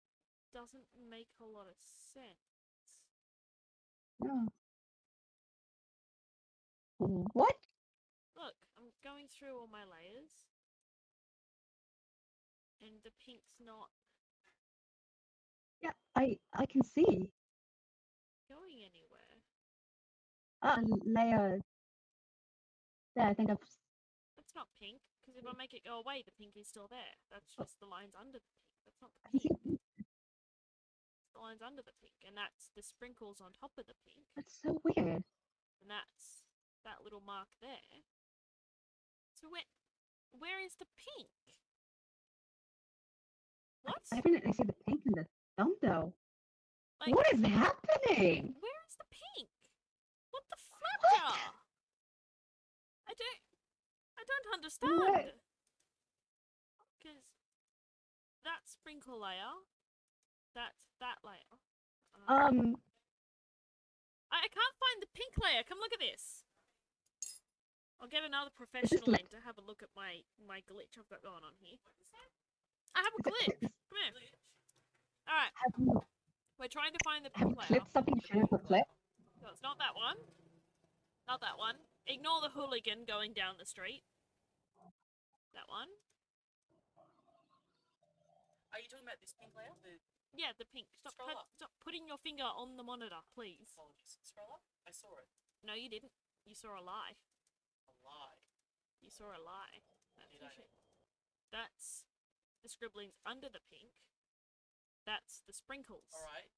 doesn't make a lot of sense. no. What? Look, I'm going through all my layers, and the pink's not Yeah, I can see. Going anywhere. Layer there. I think I've. That's not pink, because if I make it go away, the pink is still there. That's Oh. just the lines under the pink. That's not I the can pink. see. It's the lines under the pink, and that's the sprinkles on top of the pink, That's so weird. and that's that little mark there. So where is the pink? What? I definitely see the pink in the thumb though. Like, What is happening? where is the pink? What the What? flapjar? I don't understand. Because that sprinkle layer, that's that layer. I can't find the pink layer. Come look at this. I'll get another professional in to have a look at my glitch I've got going on here. I have a glitch. Come here. Alright, we're trying to find the Have pink you layer. clipped something you shouldn't have clipped? No, it's not that one. Not that one. Ignore the hooligan going down the street. That one. Are you talking about this pink layer? Yeah, the pink. Scroll up. Stop putting your finger on the monitor, please. Apologies. Scroll up. I saw it. No, you didn't. You saw a lie. A lie. You saw a lie. That's Did for I? sure. That's the scribblings under the pink. That's the sprinkles. Alright.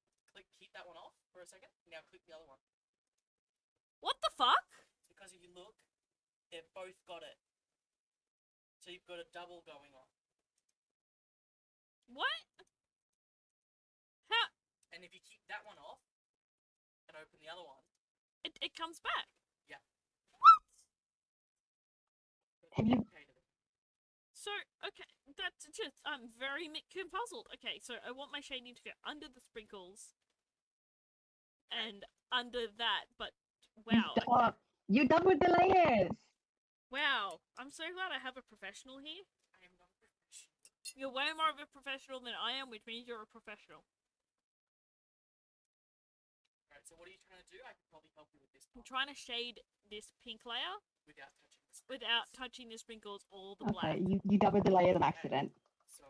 Keep that one off for a second. Now click the other one. What the fuck? Because if you look, they've both got it. So you've got a double going on. What? How? And if you keep that one off and open the other one, It comes back. yeah. What? Have you- duplicated it. So, okay, that's just, I'm very confuzzled. Okay, so I want my shading to go under the sprinkles and under that, but wow. You doubled the layers. Wow. I'm so glad I have a professional here. I am not a professional. You're way more of a professional than I am, which means you're a professional. Alright, so what are you trying to do? I can probably help you with this I'm part trying to shade this pink layer without touching the without sprinkles. touching the sprinkles or the black. Okay, you doubled the layers on accident. So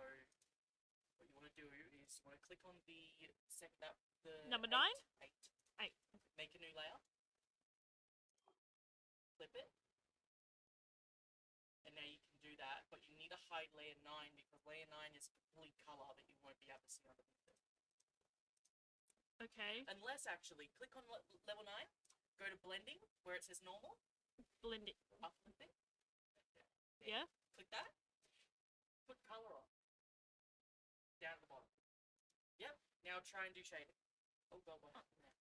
what you want to do is you want to click on the Number 9? Eight. 8. Make a new layer. Flip it. And now you can do that, but you need to hide layer 9 because layer 9 is complete color that you won't be able to see underneath it. Okay. Unless actually, click on level 9, go to blending where it says normal, Blend it. uplifting. Yeah? Click that. Put color on. Down at the bottom. Yep. Now try and do shading. Oh god, what happened there?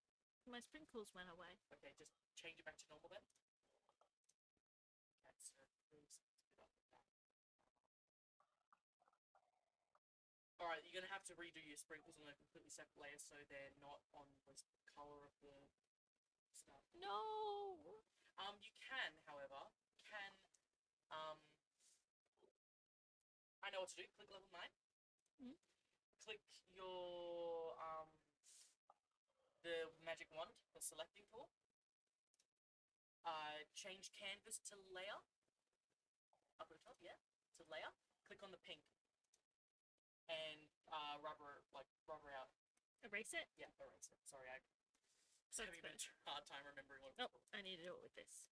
My sprinkles went away. Okay, just change it back to normal then. Okay, so please put up with that. Alright, you're gonna have to redo your sprinkles on a completely separate layer so they're not on the color of the stuff. No! You can, however, I know what to do. Click level 9. Mhm. Click your, the magic wand, the selecting tool. Change canvas to layer. Up at the top, yeah. To layer. Click on the pink. And, rubber out. Erase it? Yeah, erase it. Sorry, I was That's having a fair. hard time remembering what it's Nope, called. I need to do it with this.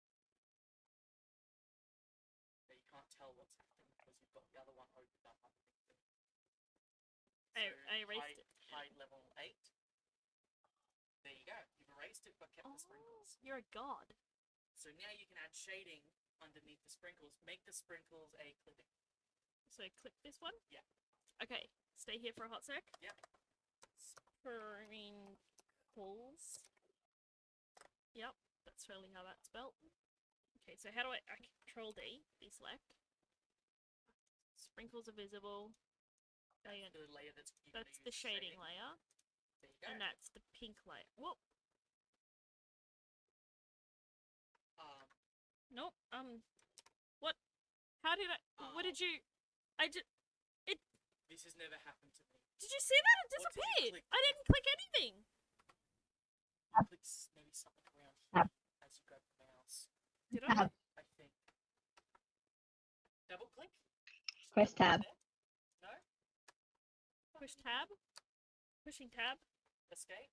Yeah, you can't tell what's happening because you've got the other one opened up underneath it. I erased it. Hide level 8. There you go. You've erased it but kept the Oh, sprinkles. you're a god. So now you can add shading underneath the sprinkles. Make the sprinkles a clipping. So click this one? Yeah. Okay, stay here for a hot sec. Yep. Sprinkles. Yep, that's really how that's spelt. Okay, so how do I control D, deselect. Sprinkles are visible. That's the layer that's That's the shading layer. There you go. And that's the pink layer. Whoa. Nope. What? How did I? What did you? I just. This has never happened to me. Did you see that? It What did you disappeared. click? I didn't click anything. You click maybe something around here as you grab the mouse. Did I? I think. Double click. Just Press double click tab. there. No. Push tab. Pushing tab. Escape.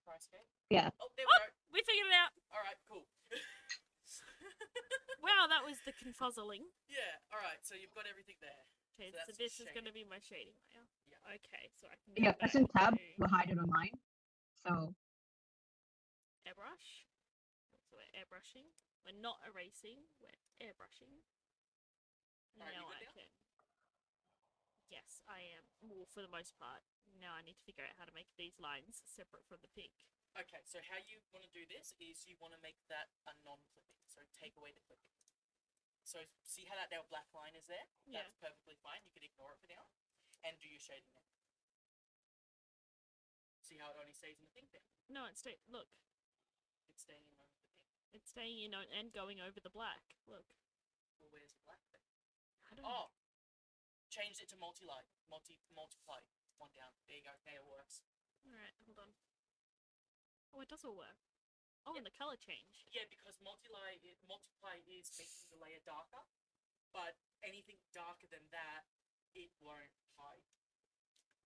Try escape. Yeah. Oh, there we go. We figured it out. All right, cool. Wow, that was the confuzzling. Yeah. All right. So you've got everything there. Okay, So so that's this is going to shading. be my shading layer. Yeah. Okay, so I can Yeah, go back pressing tab to will hide it on mine. So airbrush. So we're airbrushing. We're not erasing. We're airbrushing. And Alright, you now good I now? can. Yes, I am. Well, for the most part. Now I need to figure out how to make these lines separate from the pink. Okay. So how you want to do this is you want to make that a non-clipping. So take away the clipping. So see how that little black line is there? Yeah. That's perfectly fine. You can ignore it for now, and do your shading now. See how it only stays in the pink there? No, it's look. It's staying in the pink. It's staying in and going over the black. Look. Well, where's the black then? I don't know. Oh, changed it to multiply. One down. There you go. Now it works. Alright, hold on. Oh, it does all work. Oh, and the color change. Yeah, because multiply is making the layer darker, but anything darker than that, it won't hide.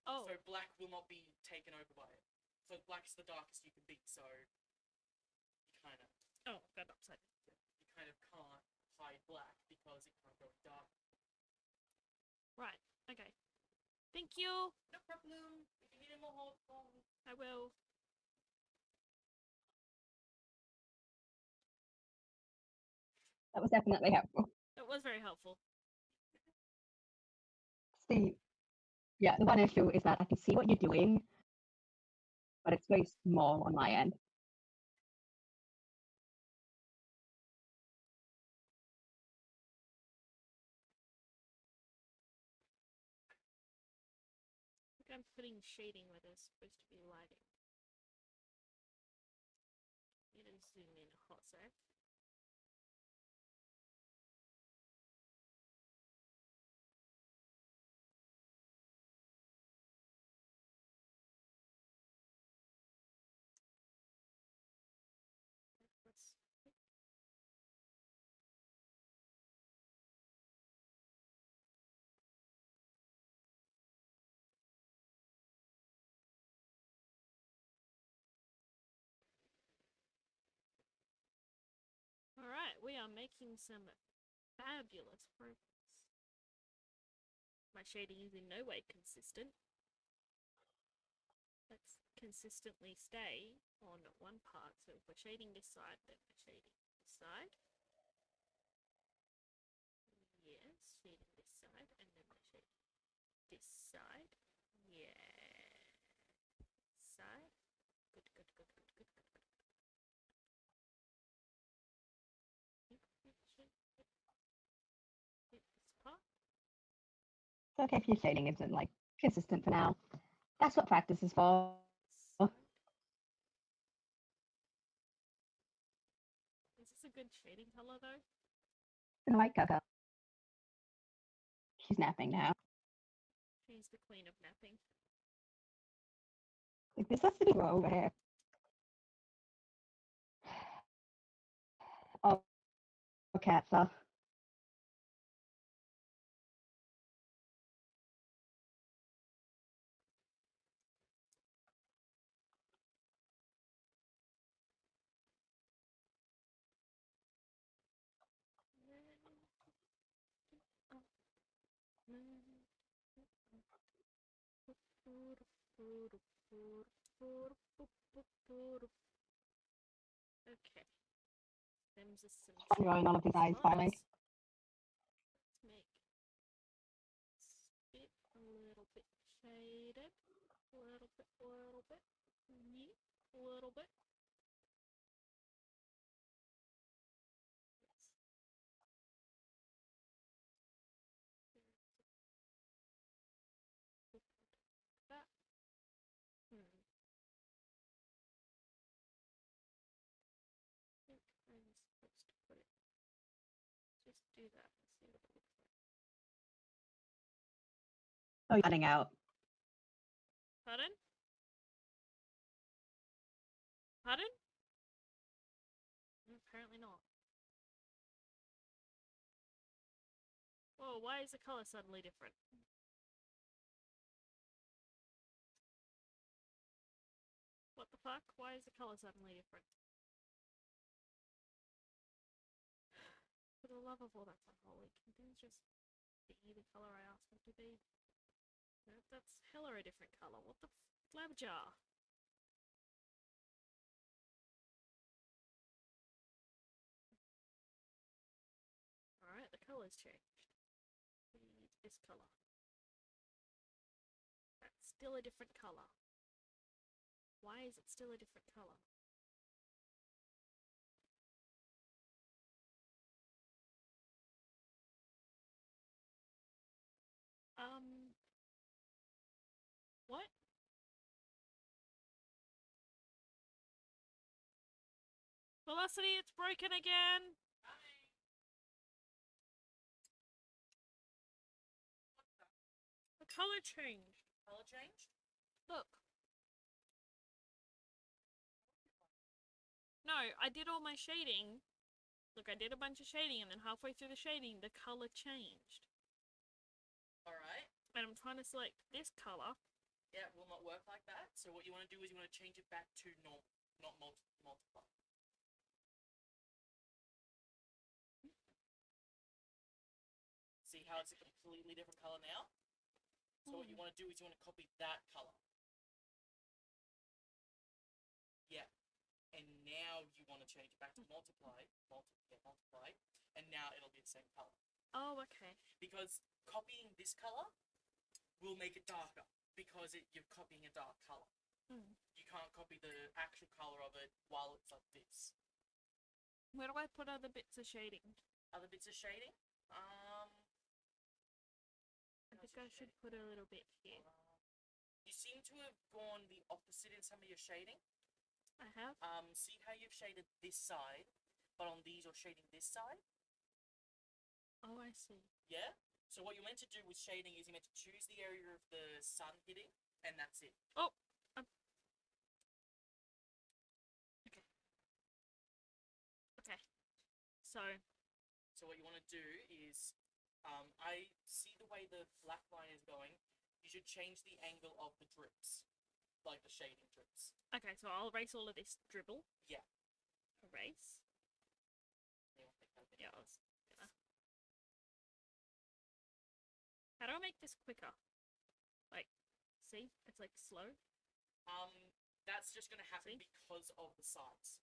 Oh, So black will not be taken over by it. So black's the darkest you can be. So you kind of got it upside down. can't hide black because it can't go dark. Right, okay. Thank you. No problem. If you need any more help, I will. that was definitely helpful. It was very helpful. The one issue is that I can see what you're doing, but it's very small on my end. I think I'm putting shading where there's supposed to be lighting. Need to zoom in a hot sec. Let's. Alright, we are making some fabulous progress. My shading is in no way consistent. Let's consistently stay on one part. So if we're shading this side, then we're shading this side. Yes, shading this side, and then we're shading this side. Yeah. Side. Good, good, good, good, good, good, good. This part. It's okay if your shading isn't like consistent for now. That's what practice is for. Side. Is this a good shading color though? And like Coco. She's napping now. She's the queen of napping. Like this has to be over here. Oh, cats are. Okay. Them's are some I'm drawing all of these eyes spots. finally. Let's make this bit a little bit shaded. A little bit, yeah, a little bit. Yes. That. I think I'm supposed to put it. Just do that and see what it looks like. Oh, you're cutting out. Pardon? Pardon? Apparently not. Whoa, why is the color suddenly different? fuck? Why is the colour suddenly different? For the love of all that's unholy, can things just be the colour I asked them to be? That's hella a different colour. What the lab jar? Alright, the colour's changed. We need this colour. That's still a different colour. Why is it still a different colour? What? Velocity, it's broken again! The colour changed. Color changed? Look. No, I did all my shading. Look, I did a bunch of shading, and then halfway through the shading, the colour changed. Alright. And I'm trying to select this colour. Yeah, it will not work like that. So what you want to do is you want to change it back to normal, not multiply. See how it's a completely different color now? So what you want to do is you want to copy that color. Yeah. And now you want to change it back to multiply, and now it'll be the same color. Oh, okay. Because copying this color will make it darker, because you're copying a dark color. You can't copy the actual color of it while it's like this. Where do I put other bits of shading? Other bits of shading? I think I should put a little bit here. You seem to have gone the opposite in some of your shading. I have? See how you've shaded this side, but on these you're shading this side? Oh, I see. Yeah? So what you're meant to do with shading is you're meant to choose the area of the sun hitting, and that's it. Oh! Okay. Okay. So what you want to do is, I see the way the black line is going. You should change the angle of the drips, like the shading drips. Okay, so I'll erase all of this dribble. Yeah. Erase. Yeah, I'll take that bit. Yeah, I was gonna. How do I make this quicker? Like, see? It's like slow. That's just gonna happen See? because of the size.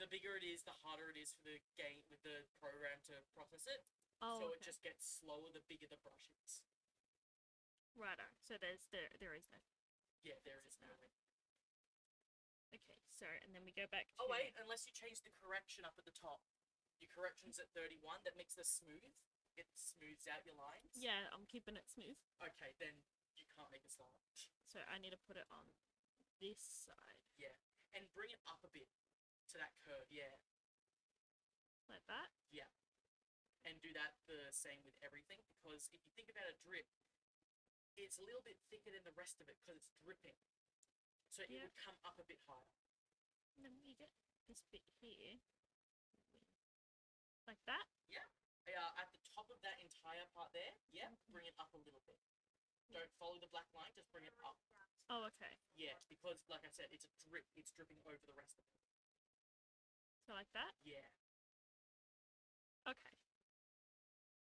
The bigger it is, the harder it is for the game with the program to process it. Oh, So okay. it just gets slower the bigger the brush is. Righto. So there is no. Yeah, there is now. Okay, so and then we go back to. Oh wait, unless you change the correction up at the top. Your correction's at 31. That makes this smooth. It smooths out your lines. Yeah, I'm keeping it smooth. Okay, then you can't make it slower. So I need to put it on this side. Yeah, and bring it up a bit to that curve. Yeah, Like that? yeah. And do that the same with everything, because if you think about a drip, it's a little bit thicker than the rest of it because it's dripping. So it Yeah. would come up a bit higher. And then we get this bit here. Like that? Yeah. At the top of that entire part there, yeah, bring it up a little bit. Don't follow the black line, just bring it up. Oh, okay. Yeah, because like I said, it's a drip. It's dripping over the rest of it. So like that? Yeah. Okay.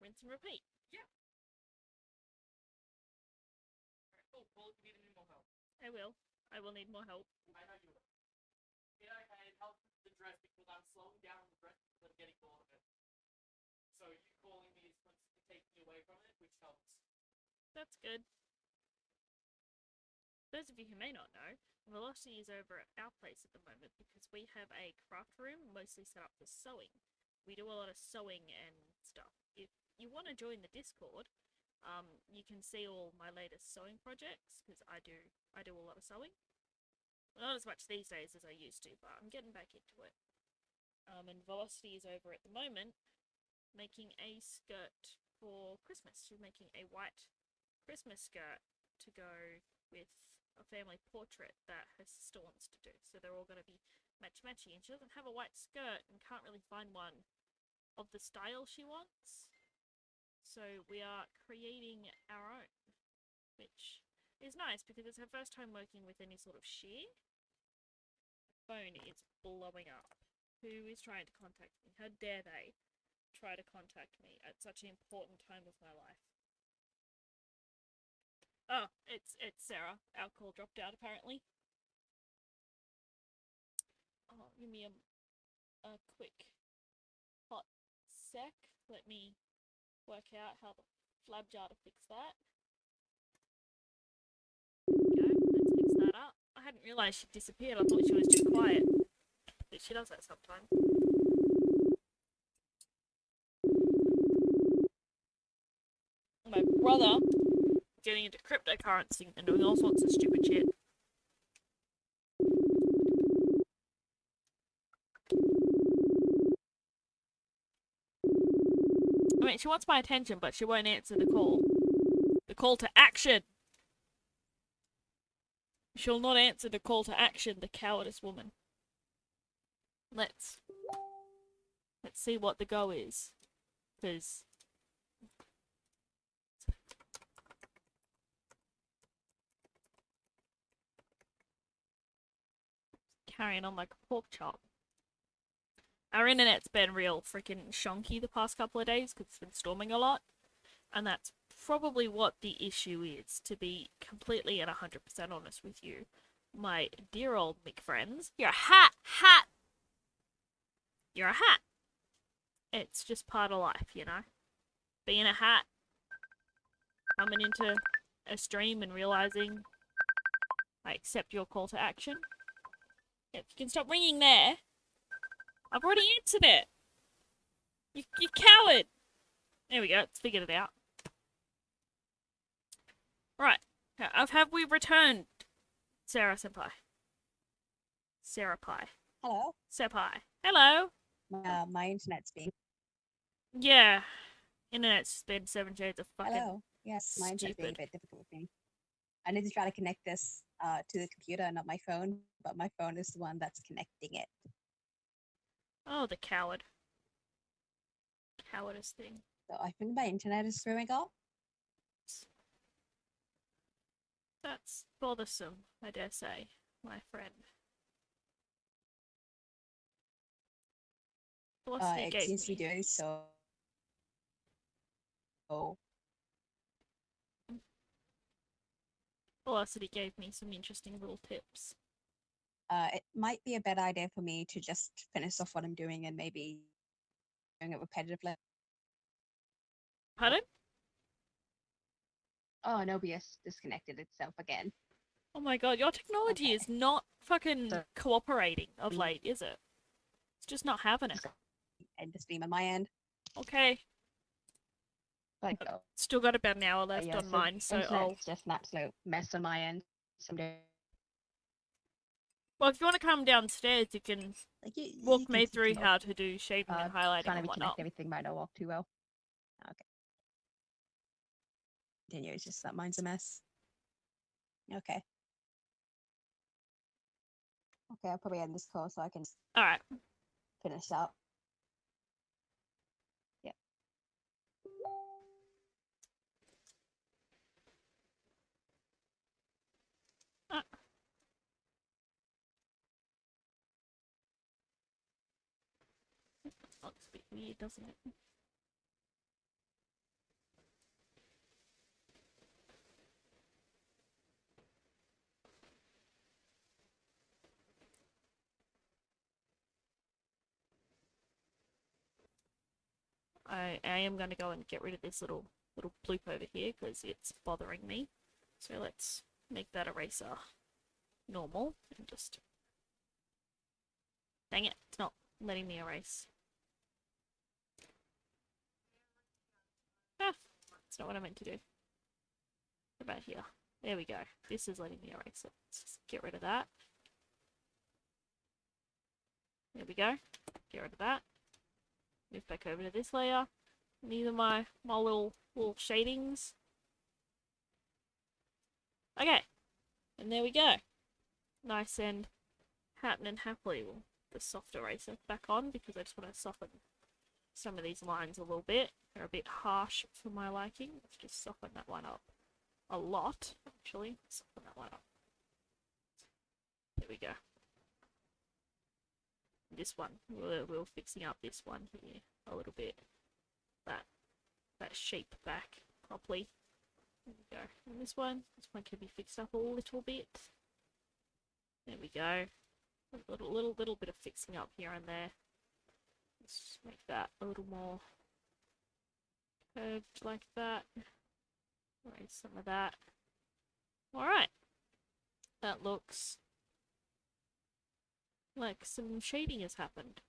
Rinse and repeat. Alright, cool. Paul, if you need any more help. I will. I will need more help. I know you will. Yeah, okay, it helps with the dress because I'm slowing down on the dress because I'm getting bored of it. So you calling me is constantly taking me away from it, which helps. That's good. Those of you who may not know, Velocity is over at our place at the moment because we have a craft room mostly set up for sewing. We do a lot of sewing and stuff. If you want to join the Discord, you can see all my latest sewing projects because I do a lot of sewing. Not as much these days as I used to, but I'm getting back into it. And Velocity is over at the moment making a skirt for Christmas. She's making a white Christmas skirt to go with a family portrait that her sister wants to do. So they're all going to be matchy-matchy. And she doesn't have a white skirt and can't really find one of the style she wants. So we are creating our own, which is nice because it's her first time working with any sort of sheer. phone is blowing up. Who is trying to contact me? How dare they try to contact me at such an important time of my life? Oh, it's Sarah. Our call dropped out apparently. Oh, give me a quick hot sec. Let me work out how the flab jar to fix that. There we go. Let's fix that up. I hadn't realised she disappeared. I thought she was too quiet. But she does that sometimes. My brother getting into cryptocurrency and doing all sorts of stupid shit. I mean, she wants my attention, but she won't answer the call. The call to action! She'll not answer the call to action, the cowardice woman. Let's see what the go is. Because carrying on like a pork chop. Our internet's been real freaking shonky the past couple of days because it's been storming a lot. And that's probably what the issue is, to be completely and 100% honest with you. My dear old Mick friends, you're a hat! You're a hat! It's just part of life, you know? Being a hat, coming into a stream and realizing I accept your call to action. If you can stop ringing there. I've already answered it! You coward! There we go, let's figure it out. Right, have we returned, Sarah Senpai? Sarah Pie. Hello. Senpai. Hello! My internet's being. Yeah, internet's just been 7 shades of fucking Hello. Yes, my internet's being a stupid. bit difficult with me. I need to try to connect this to the computer, not my phone, but my phone is the one that's connecting it. Oh, the coward. Cowardice thing. So I think my internet is screwing up. That's bothersome, I dare say, my friend. Velocity It gave seems to be me. doing so. Velocity gave me some interesting little tips. It might be a bad idea for me to just finish off what I'm doing and maybe doing it repetitively. Pardon? Oh, and OBS disconnected itself again. Oh my god, your technology Okay. is not fucking So- cooperating of late, is it? It's just not having it. End the stream on my end. Okay, Like, still got about an hour left yeah, on mine, so internet's I'll... just an absolute mess on my end. Someday. Well, if you want to come downstairs, you can Like you walk can me see through some how to do shading and highlighting Trying to and whatnot. reconnect everything might not work too well. Okay. Continue. It's just that mine's a mess. Okay. Okay, I'll probably end this call so I can Alright. finish up. Yeah. Looks a bit weird, doesn't it? I am going to go and get rid of this little bloop over here because it's bothering me. So let's make that eraser normal and just... Dang it, it's not letting me erase. Ah, that's not what I meant to do. What about here? There we go. This is letting me erase it. Let's just get rid of that. There we go. Get rid of that. Move back over to this layer. And these are my little shadings. Okay. And there we go. Nice and happening happily. We'll put the soft eraser back on because I just want to soften some of these lines a little bit. They're a bit harsh for my liking. Let's just soften that one up a lot, actually. Soften that one up. There we go. This one, we're fixing up this one here a little bit. That shape back properly. There we go. And this one can be fixed up a little bit. There we go. A little bit of fixing up here and there. Let's make that a little more curved like that. Erase some of that. Alright. That looks like some shading has happened.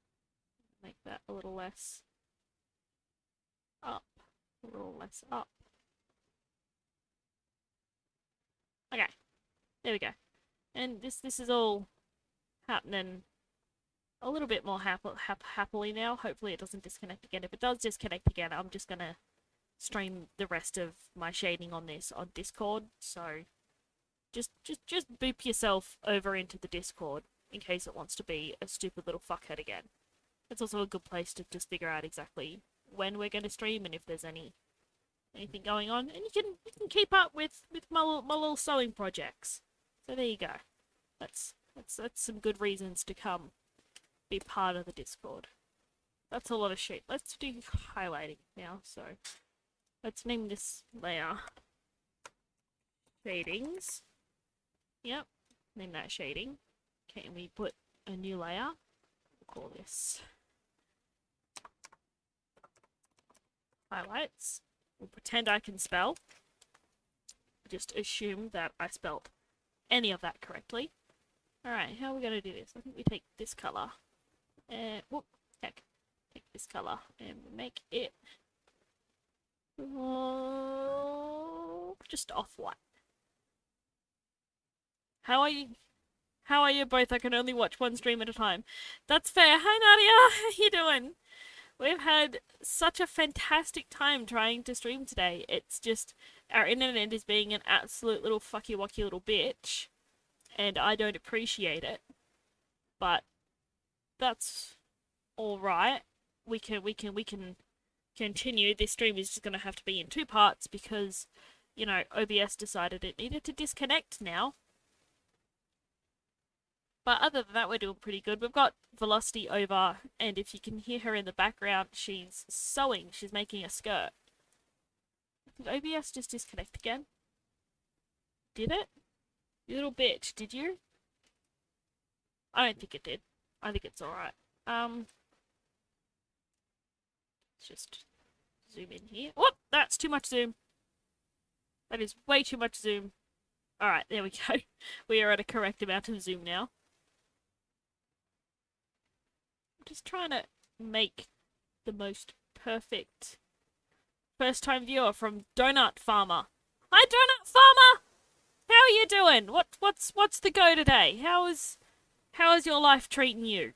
Make that a little less up. A little less up. Okay. There we go. And this is all happening a little bit more happily now. Hopefully it doesn't disconnect again. If it does disconnect again, I'm just gonna stream the rest of my shading on this on Discord. So just boop yourself over into the Discord in case it wants to be a stupid little fuckhead again. It's also a good place to just figure out exactly when we're going to stream and if there's anything going on, and you can keep up with my little sewing projects. So there you go. That's some good reasons to come be part of the Discord. That's a lot of shit. Let's do highlighting now. So let's name this layer shadings. Yep, name that shading. Okay, and we put a new layer. We'll call this highlights. We'll pretend I can spell. Just assume that I spelled any of that correctly. Alright, how are we going to do this? I think we take this colour. Whoop, heck. Take this colour and make it just off-white. How are you? How are you both? I can only watch one stream at a time. That's fair. Hi Nadia, how you doing? We've had such a fantastic time trying to stream today. It's just, our internet is being an absolute little fucky-wucky little bitch. And I don't appreciate it. But that's alright. We can continue. This stream is just gonna have to be in 2 parts because, you know, OBS decided it needed to disconnect now. But other than that, we're doing pretty good. We've got Velocity over, and if you can hear her in the background, she's sewing. She's making a skirt. Did OBS just disconnect again? Did it? You little bitch, did you? I don't think it did. I think it's alright. Let's just zoom in here. Whoop! That's too much zoom. That is way too much zoom. Alright, there we go. We are at a correct amount of zoom now. I'm just trying to make the most perfect first-time viewer from Donut Farmer. Hi, Donut Farmer! How are you doing? What's the go today? How is your life treating you?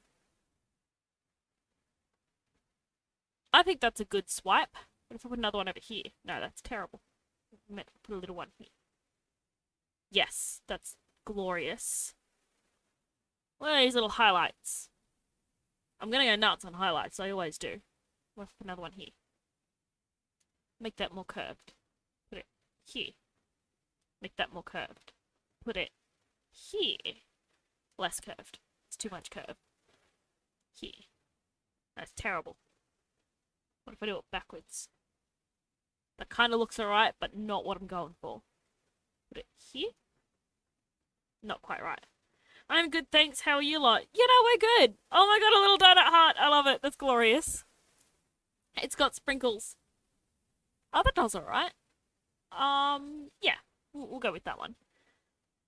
I think that's a good swipe. What if I put another one over here? No, that's terrible. I meant to put a little one here. Yes, that's glorious. What are these little highlights? I'm gonna go nuts on highlights, I always do. What if I put another one here? Make that more curved. Put it here. Make that more curved. Put it here. Less curved. It's too much curve. Here. That's terrible. What if I do it backwards? That kind of looks alright, but not what I'm going for. Put it here. Not quite right. I'm good, thanks. How are you lot? You know, we're good. Oh my god, a little donut heart. I love it. That's glorious. It's got sprinkles. Oh, that does alright. Yeah. We'll go with that one.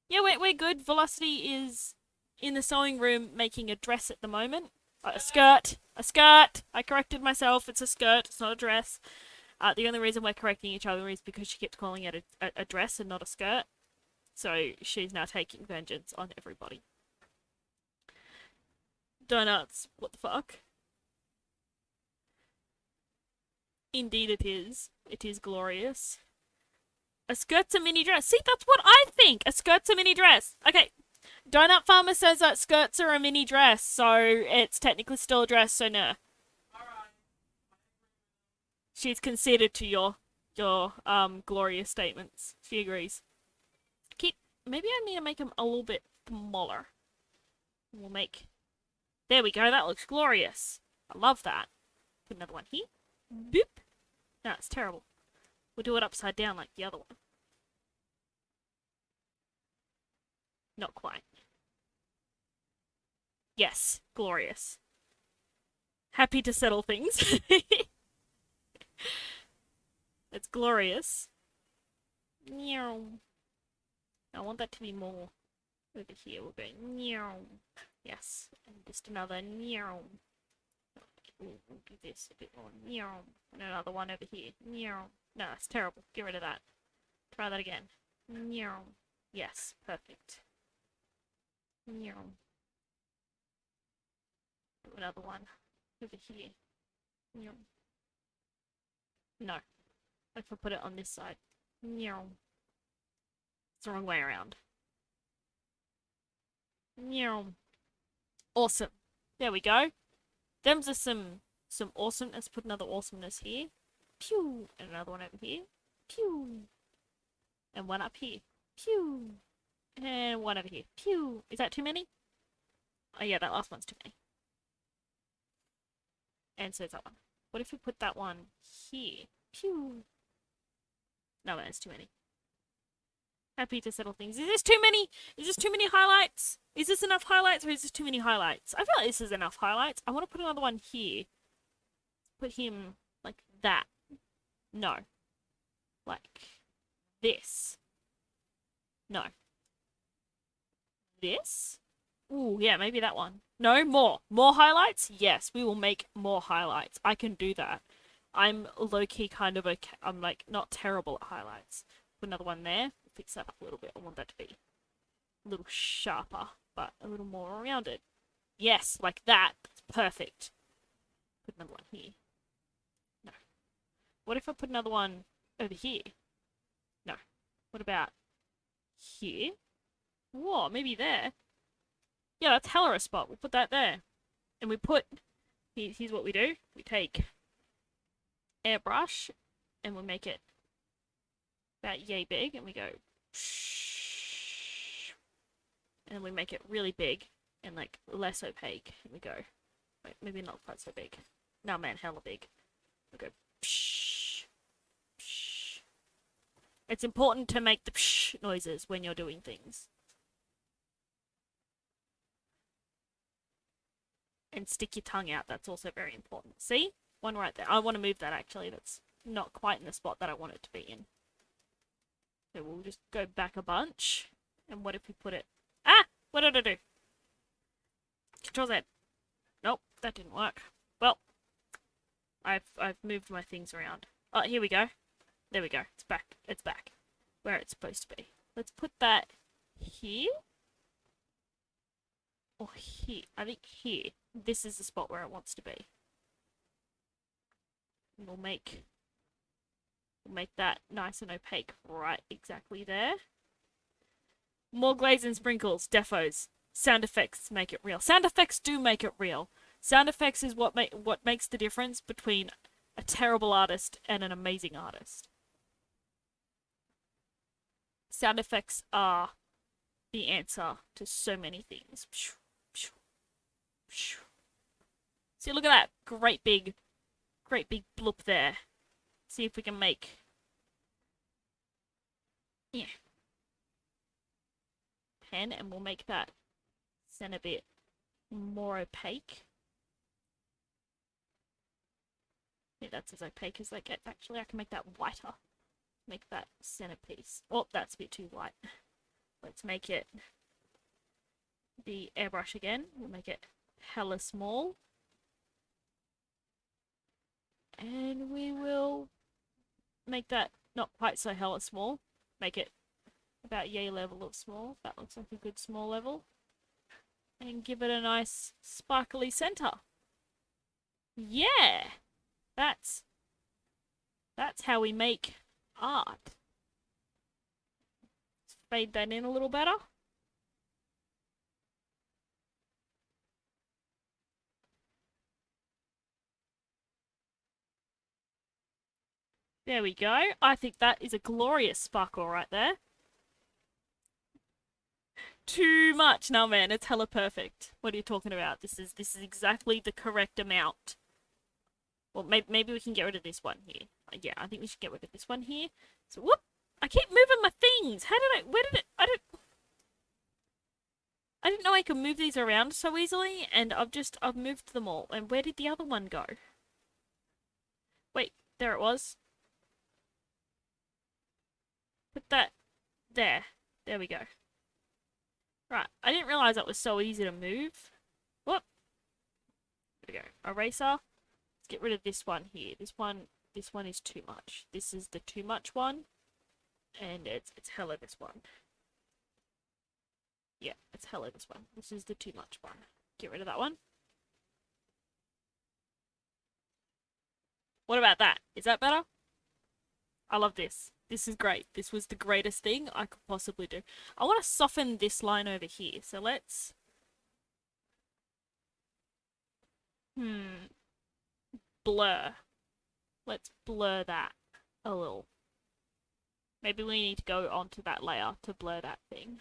Yeah, we're good. Velocity is in the sewing room making a dress at the moment. A skirt. A skirt! I corrected myself. It's a skirt. It's not a dress. The only reason we're correcting each other is because she kept calling it a dress and not a skirt. So she's now taking vengeance on everybody. Donuts. What the fuck? Indeed it is. It is glorious. A skirt's a mini dress. See, that's what I think. A skirt's a mini dress. Okay. Donut Farmer says that skirts are a mini dress, so it's technically still a dress, so no. She's conceded to your glorious statements. She agrees. Maybe I need to make them a little bit smaller. We'll make There we go. That looks glorious. I love that. Put another one here. Boop. No, it's terrible. We'll do it upside down like the other one. Not quite. Yes, glorious. Happy to settle things. It's glorious. Meow. I want that to be more over here. We'll go meow. Yes, and just another meow. We'll do this a bit more meow. And another one over here. Meow. No, that's terrible. Get rid of that. Try that again. Meow. Yes, perfect. Meow. Do another one over here. Meow. No. If I put it on this side. Meow. It's the wrong way around. Meow. Awesome. There we go. Them's are some awesomeness. Put another awesomeness here. Pew. And another one over here. Pew. And one up here. Pew. And one over here. Pew. Is that too many? Oh yeah, that last one's too many. And so is that one. What if we put that one here? Pew. No, that's too many. Happy to settle things. Is this too many? Is this too many highlights? Is this enough highlights or is this too many highlights? I feel like this is enough highlights. I want to put another one here. Put him like that. No. Like this. No. This? Ooh, yeah, maybe that one. No, more. More highlights? Yes, we will make more highlights. I can do that. I'm low-key kind of okay. I'm like not terrible at highlights. Put another one there. Fix that up a little bit. I want that to be a little sharper, but a little more rounded. Yes, like that. That's perfect. Put another one here. No. What if I put another one over here? No. What about here? Whoa, maybe there. Yeah, that's hella a spot. We'll put that there. And we put... Here's what we do. We take airbrush and we make it about yay big and we go... And we make it really big and like less opaque. And we go... Wait, maybe not quite so big. No, man, hella big. We go... It's important to make the noises when you're doing things. And stick your tongue out. That's also very important. See? One right there. I want to move that actually. That's not quite in the spot that I want it to be in. So we'll just go back a bunch. And what if we put it... Ah! What did I do? Control Z. Nope, that didn't work. Well, I've moved my things around. Oh, here we go. There we go. It's back. It's back. Where it's supposed to be. Let's put that here. Or here. I think here. This is the spot where it wants to be. And we'll make that nice and opaque right exactly there. More glaze and sprinkles, defos. Sound effects make it real. Sound effects do make it real. Sound effects is what makes the difference between a terrible artist and an amazing artist. Sound effects are the answer to so many things. See, look at that great big bloop there. See if we can make... Yeah. Pen, and we'll make that center bit more opaque. Yeah, that's as opaque as they get. Actually, I can make that whiter. Make that centerpiece. Oh, that's a bit too white. Let's make it the airbrush again. We'll make it hella small. And we will make that not quite so hella small. Make it about yay level of small. That looks like a good small level. And give it a nice sparkly center. Yeah! That's how we make art. Let's fade that in a little better. There we go. I think that is a glorious sparkle right there. too much. No, man, it's hella perfect. What are you talking about? This is exactly the correct amount. Well, maybe we can get rid of this one here. Yeah, I think we should get rid of this one here. So, whoop! I keep moving my things. How did I? Where did it? I didn't know I could move these around so easily, and I've moved them all. And where did the other one go? Wait, there it was. Put that there. There we go. Right, I didn't realize that was so easy to move. Whoop. There we go. Eraser. Let's get rid of this one here. This one is too much. This is the too much one, and it's hella this one. Yeah, it's hella this one. This is the too much one. Get rid of that one. What about that? Is that better? I love this. This is great. This was the greatest thing I could possibly do. I want to soften this line over here. So let's... Blur. Let's blur that a little. Maybe we need to go onto that layer to blur that thing.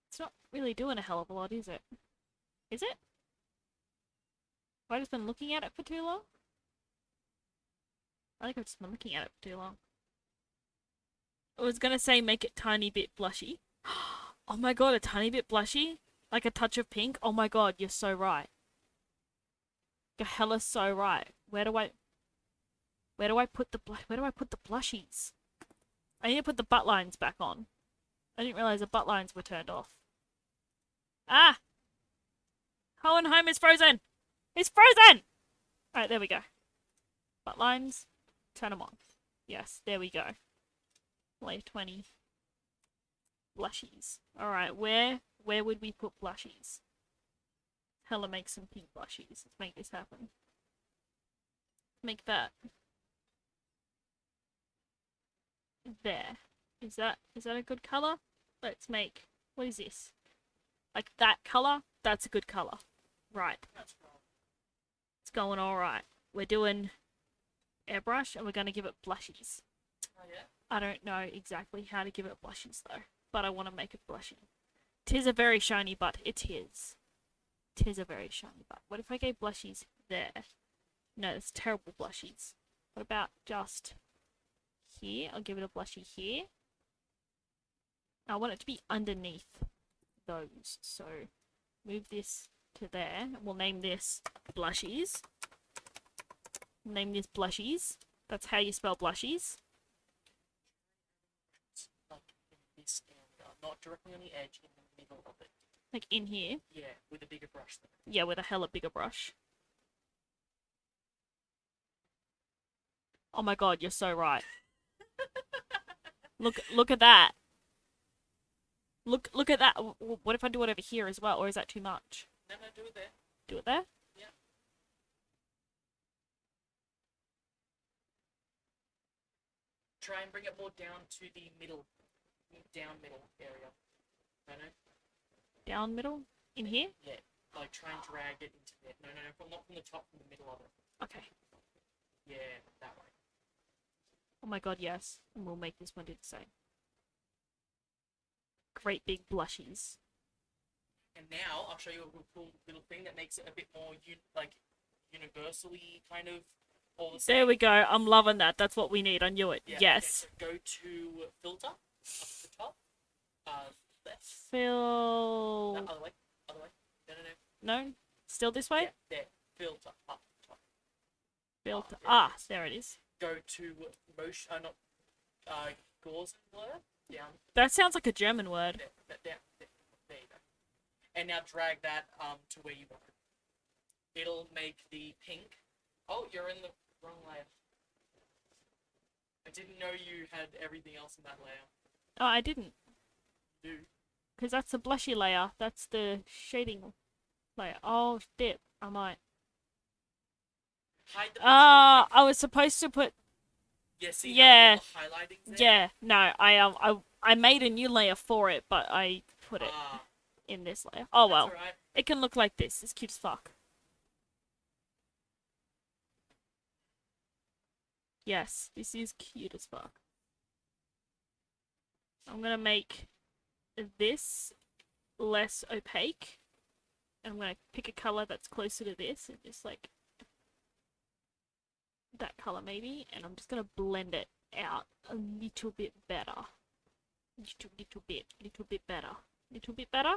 It's not really doing a hell of a lot, is it? Is it? Have I just been looking at it for too long? I think I've just been looking at it for too long. I was gonna say make it tiny bit blushy. Oh my god, a tiny bit blushy? Like a touch of pink? Oh my god, you're so right. You're hella so right. Where do I put the blushies? I need to put the butt lines back on. I didn't realize the butt lines were turned off. Ah! Hohenheim is frozen! It's frozen! Alright, there we go. Butt lines. Turn them on. Yes, there we go. Layer 20. Blushies. Alright, where would we put blushies? Hella make some pink blushies. Let's make this happen. Make that. There. Is that a good color? Let's make... What is this? Like that color? That's a good color. Right. It's going alright. We're doing airbrush and we're going to give it blushies. Oh, yeah? I don't know exactly how to give it blushies though, but I want to make it blushy. Tis a very shiny butt. It is. Tis a very shiny butt. What if I gave blushies there? No, that's terrible blushies. What about just here? I'll give it a blushy here. I want it to be underneath those. So move this to there. We'll name this blushies. Name this blushies. That's how you spell blushies. Like in this area, not directly on the edge, in the middle of it. Like in here. Yeah, with a bigger brush though. Yeah, with a hella bigger brush. Oh my god, you're so right. Look at that. Look at that. What if I do it over here as well, or is that too much? No, do it there. Do it there? Yeah. Try and bring it more down to the middle. Down middle area. No. Down middle? In here? Yeah. Like try and drag it into there. No, not from the top, from the middle of it. Okay. Yeah, that way. Oh my god, yes. And we'll make this one do the same. Great big blushies. And now I'll show you a cool little thing that makes it a bit more universally kind of all the same. There we go. I'm loving that. That's what we need. I knew it. Yeah, Yes. Okay, so go to filter up at the top. Left. Fill. No, other way. No. No? Still this way? Yeah, there. Filter up top. Filter. there Ah, it is. there it is. Go to motion. Not Gaussian blur. Down. That sounds like a German word. There you go. And now drag that to where you want it. It'll make the pink. Oh, you're in the wrong layer. I didn't know you had everything else in that layer. Oh, I didn't. You do. Because that's the blushy layer. That's the shading layer. Oh, shit. I might. Hide the I was supposed to put... Yeah, see Yeah. how all the highlighting's there? Yeah, no, I made a new layer for it, but I put it Ah, in this layer. Oh well. that's alright. It can look like this. It's cute as fuck. Yes, this is cute as fuck. I'm gonna make this less opaque. And I'm gonna pick a color that's closer to this and just like that color maybe, and I'm just gonna blend it out a little bit better. Little bit better. Little bit better.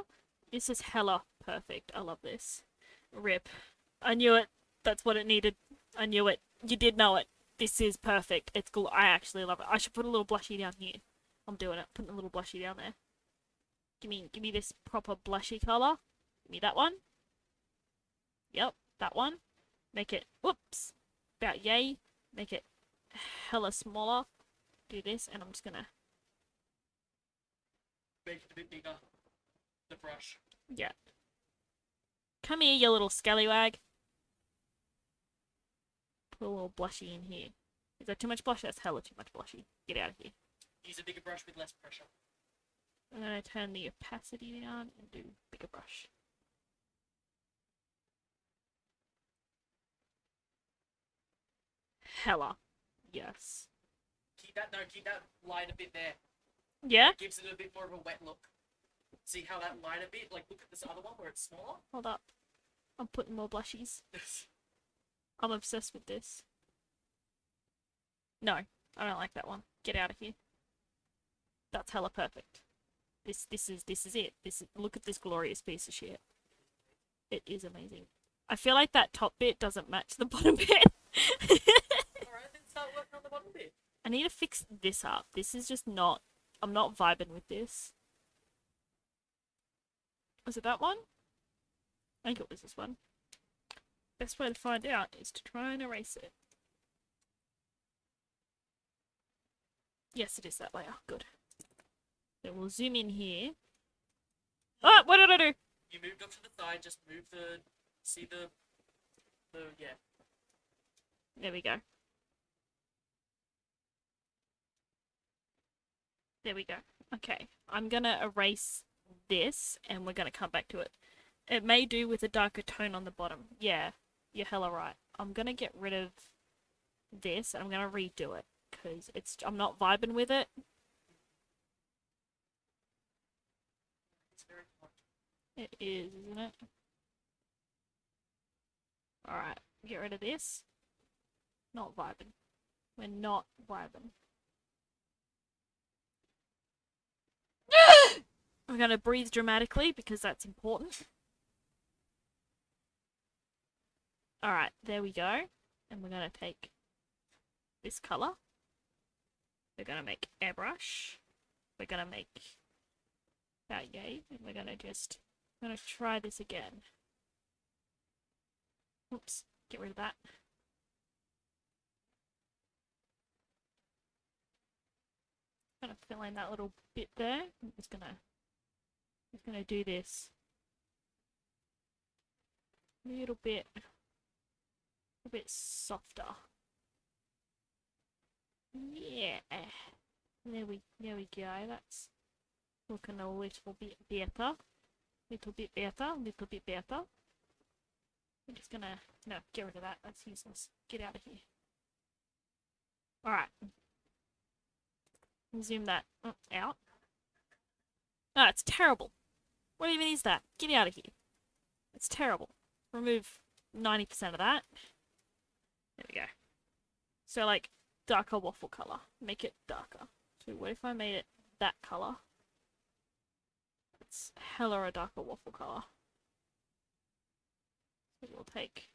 This is hella perfect. I love this. Rip. I knew it. That's what it needed. I knew it. You did know it. This is perfect. It's cool. I actually love it. I should put a little blushy down here. I'm doing it. Putting a little blushy down there. Give me this proper blushy color. Give me that one. Yep, that one. Make it, whoops, about yay. Make it hella smaller. Do this, and I'm just gonna, Make it a bit bigger. The brush. yeah. Come here, you little scallywag. Put a little blushy in here. Is that too much blush? That's hella too much blushy. Get out of here. Use a bigger brush with less pressure. I'm gonna turn the opacity down and do bigger brush. Hella. Yes. Keep that light a bit there. Yeah? It gives it a bit more of a wet look. See how that light a bit? Like, look at this other one where it's smaller. Hold up. I'm putting more blushies. I'm obsessed with this. No, I don't like that one. Get out of here. That's hella perfect. This is it. Look at this glorious piece of shit. It is amazing. I feel like that top bit doesn't match the bottom bit. Alright, then start working on the bottom bit. I need to fix this up. This is just not... I'm not vibing with this. Was it that one? I think it was this one. Best way to find out is to try and erase it. Yes, it is that layer. Good. So we'll zoom in here. Oh, what did I do? You moved up to the side, just move the... See the... yeah. There we go. There we go. Okay, I'm gonna erase this and we're gonna come back to it. It may do with a darker tone on the bottom. Yeah, you're hella right. I'm gonna get rid of this and I'm gonna redo it because I'm not vibing with it. It's very hot. It is, isn't it? Alright, get rid of this. Not vibing. We're not vibing. We're going to breathe dramatically because that's important. Alright, there we go. And we're going to take this colour. We're going to make airbrush. We're going to make that yay. And we're going to try this again. Oops, get rid of that. Gonna fill in that little bit there. I'm just gonna do this a little bit softer. Yeah, there we go. That's looking a little bit better. Little bit better. I'm just gonna get rid of that. That's useless. Get out of here. All right. Zoom that out. Oh, it's terrible. What even is that? Get out of here. It's terrible. Remove 90% of that. There we go. So, like, darker waffle color. Make it darker. So, what if I made it that color? It's hella a darker waffle color. So, we'll take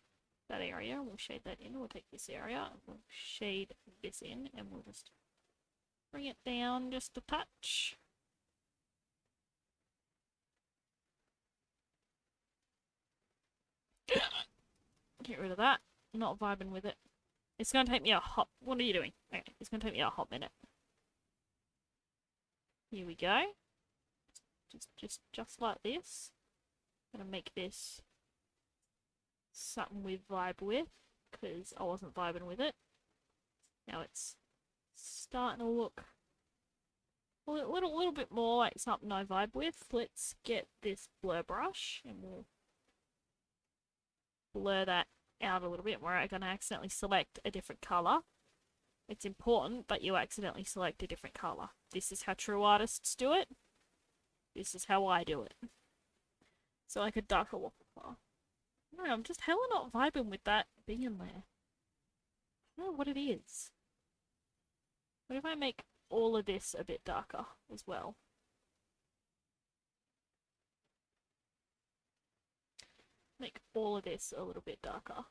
that area, we'll shade that in. We'll take this area, and we'll shade this in, and we'll just bring it down just a touch. Get rid of that. Not vibing with it. It's going to take me a hot... What are you doing? Okay, it's going to take me a hot minute. Here we go. Just like this. I'm going to make this something we vibe with, because I wasn't vibing with it. Now it's starting to look a little bit more like something I vibe with. Let's get this blur brush and we'll blur that out a little bit. We're going to accidentally select a different color. it's important that you accidentally select a different color. This is how true artists do it. This is how I do it. So like a darker waffle color. No, I'm just hella not vibing with that being in there. I don't know what it is. What if I make all of this a bit darker as well? Make all of this a little bit darker.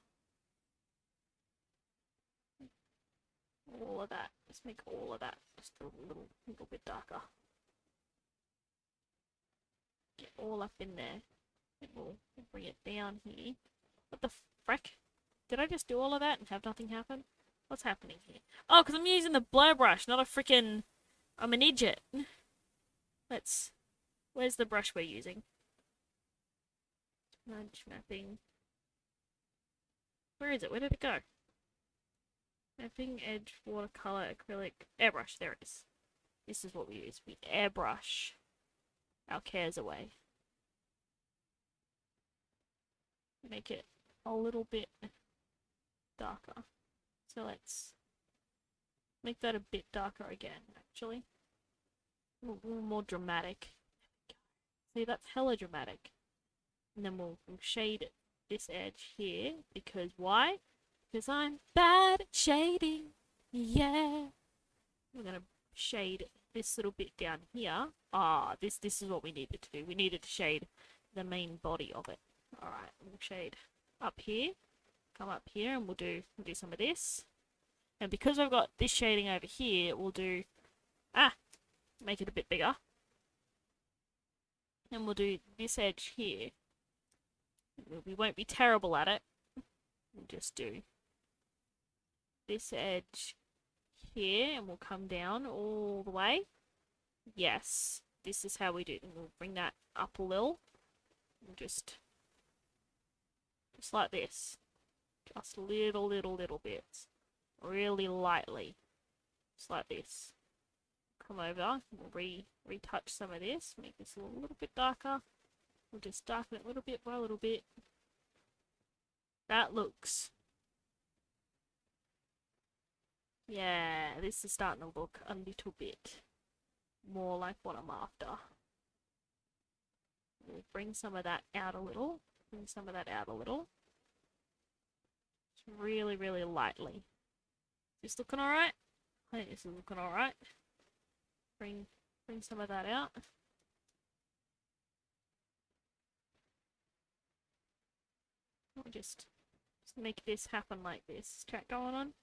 All of that. Just make all of that just a little bit darker. Get all up in there. And we'll bring it down here. What the frick? Did I just do all of that and have nothing happen? What's happening here? Oh, because I'm using the blur brush, not a freaking... I'm an idiot. Let's... Where's the brush we're using? Smudge mapping. Where is it? Where did it go? Mapping, edge, watercolor, acrylic, airbrush. There it is. This is what we use. We airbrush our cares away. Make it a little bit darker. So let's make that a bit darker again, actually. A little more dramatic. See, that's hella dramatic. And then we'll shade this edge here, because why? Because I'm bad at shading. Yeah. We're gonna shade this little bit down here. Ah, this is what we needed to do. We needed to shade the main body of it. Alright, we'll shade up here. Come up here and we'll do some of this. And because I've got this shading over here, we'll do make it a bit bigger. And we'll do this edge here. We won't be terrible at it. We'll just do this edge here and we'll come down all the way. Yes, this is how we do it. And we'll bring that up a little. And just like this. Just little bits. Really lightly. Just like this. Come over. We'll retouch some of this. Make this a little bit darker. We'll just darken it a little bit by a little bit. That looks... Yeah, this is starting to look a little bit more like what I'm after. We'll bring some of that out a little. Bring some of that out a little. Just really lightly. Is this looking alright? I think this is looking alright. Bring some of that out. We'll just make this happen like this. Chat going on?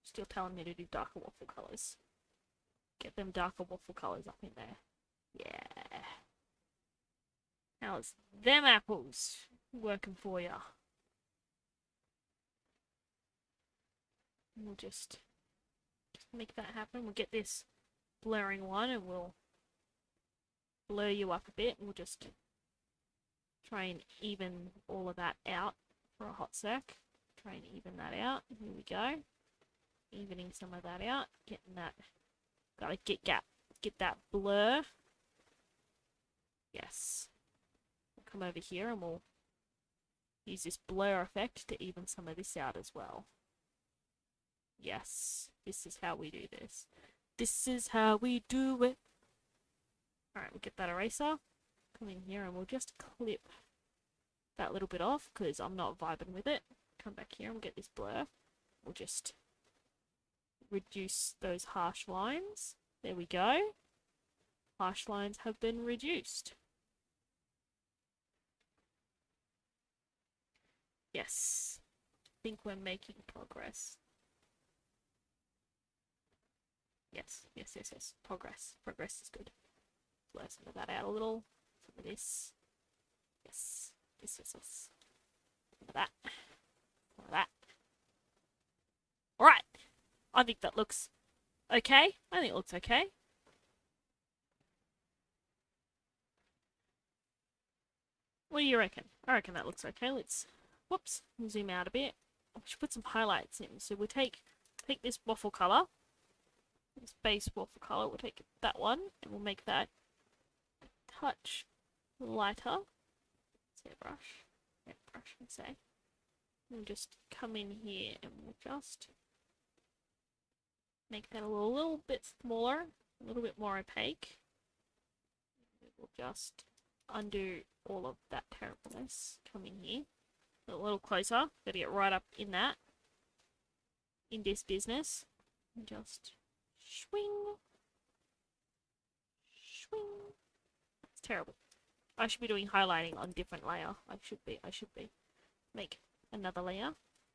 Still telling me to do darker waffle colours. Get them darker waffle colours up in there. Yeah. How's them apples working for ya? We'll just make that happen. We'll get this blurring one and we'll blur you up a bit. And we'll just try and even all of that out for a hot sec. Try and even that out. Here we go. Evening some of that out. Getting that. Gotta get that blur. Yes. We'll come over here and we'll use this blur effect to even some of this out as well. Yes. This is how we do this. This is how we do it. Alright, we'll get that eraser. Come in here and we'll just clip that little bit off because I'm not vibing with it. Come back here and we'll get this blur. We'll just reduce those harsh lines. There we go. Harsh lines have been reduced. Yes. I think we're making progress. Yes. Progress. Progress is good. Blur some of that out a little. Some of this. Yes. Yes. Some of that. Some of that. Alright. I think that looks okay. I think it looks okay. What do you reckon? I reckon that looks okay. Let's, whoops, zoom out a bit. I should put some highlights in. So we'll take this waffle colour, this base waffle colour, we'll take that one, and we'll make that a touch lighter. Say brush, I say. We'll just come in here and we'll just Make that a little bit smaller, a little bit more opaque. It will just undo all of that terribleness. Come in here. A little closer. Gotta get right up in that. In this business. And just swing. Swing. It's terrible. I should be doing highlighting on different layer. I should be. Make another layer.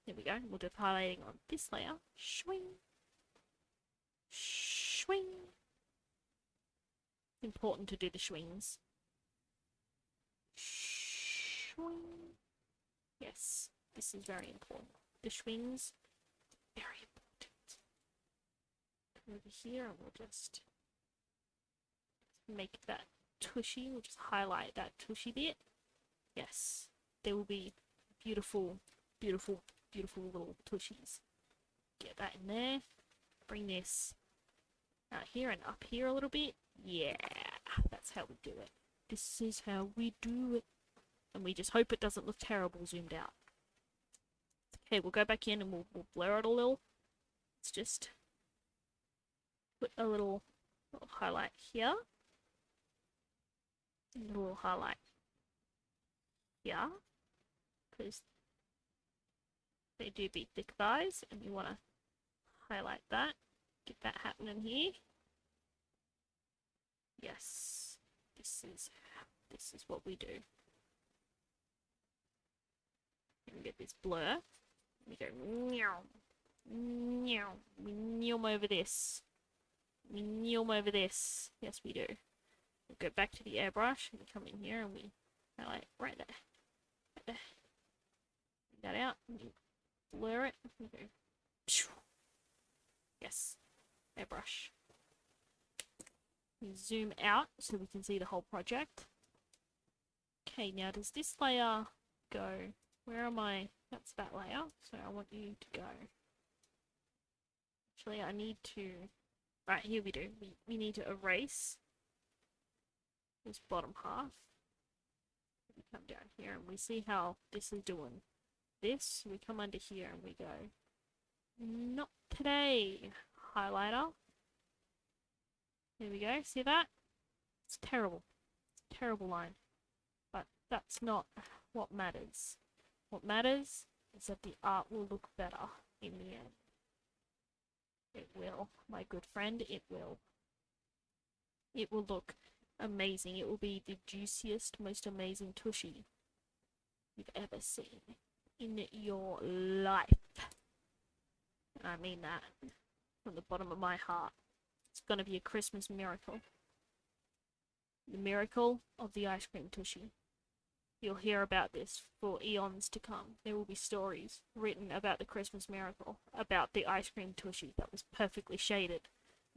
There we go. We'll do highlighting on this layer. Swing. Swing. Important to do the swings. Swing. Yes, this is very important. The swings, very important. Come over here and we'll just make that tushy. We'll just highlight that tushy bit. Yes, there will be beautiful, beautiful, beautiful little tushies. Get that in there. Bring this out here and up here a little bit. Yeah, that's how we do it. This is how we do it. And we just hope it doesn't look terrible zoomed out. Okay, we'll go back in and we'll blur it a little. Let's just put a little highlight here. And a little highlight here. Because they do be thick thighs and you want to highlight that. Get that happening here. Yes, this is what we do. And we get this blur. We go meow, meow. We neom over this. We neom over this. Yes, we do. We'll go back to the airbrush and we come in here and we highlight right there. Right there. Bring that out. And we blur it. We go. Yes. Airbrush. We zoom out so we can see the whole project. Okay, now does this layer go? Where am I? That's that layer. So I want you to go. Actually, I need to... Right, here we do. We need to erase this bottom half. We come down here and we see how this is doing this. We come under here and we go, not today. Highlighter. There we go. See that? It's terrible. Terrible line. But that's not what matters. What matters is that the art will look better in the end. It will, my good friend, it will. It will look amazing. It will be the juiciest, most amazing tushy you've ever seen in your life. And I mean that from the bottom of my heart. It's going to be a Christmas miracle. The miracle of the ice cream tushy. You'll hear about this for eons to come. There will be stories written about the Christmas miracle, about the ice cream tushy that was perfectly shaded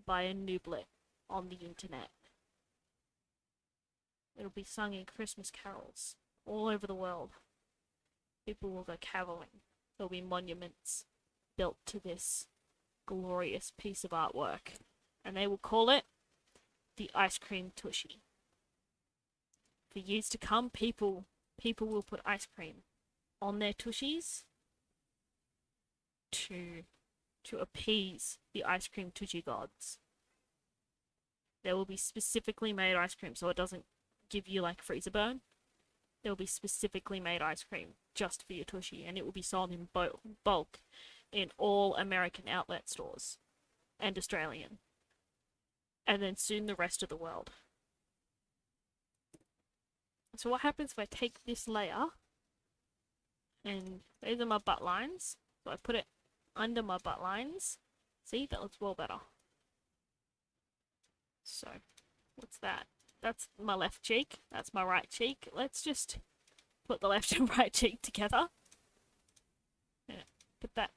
by a nooblet on the internet. It'll be sung in Christmas carols all over the world. People will go caroling. There'll be monuments built to this glorious piece of artwork. And they will call it the ice cream tushy. For years to come, people will put ice cream on their tushies to appease the ice cream tushy gods. There will be specifically made ice cream so it doesn't give you like freezer burn. There will be specifically made ice cream just for your tushy, and it will be sold in bulk in all American outlet stores and Australian. And then soon the rest of the world. So what happens if I take this layer, and these are my butt lines, so I put it under my butt lines. See, that looks well better. So, what's that? That's my left cheek, that's my right cheek. Let's just put the left and right cheek together. Yeah, put that,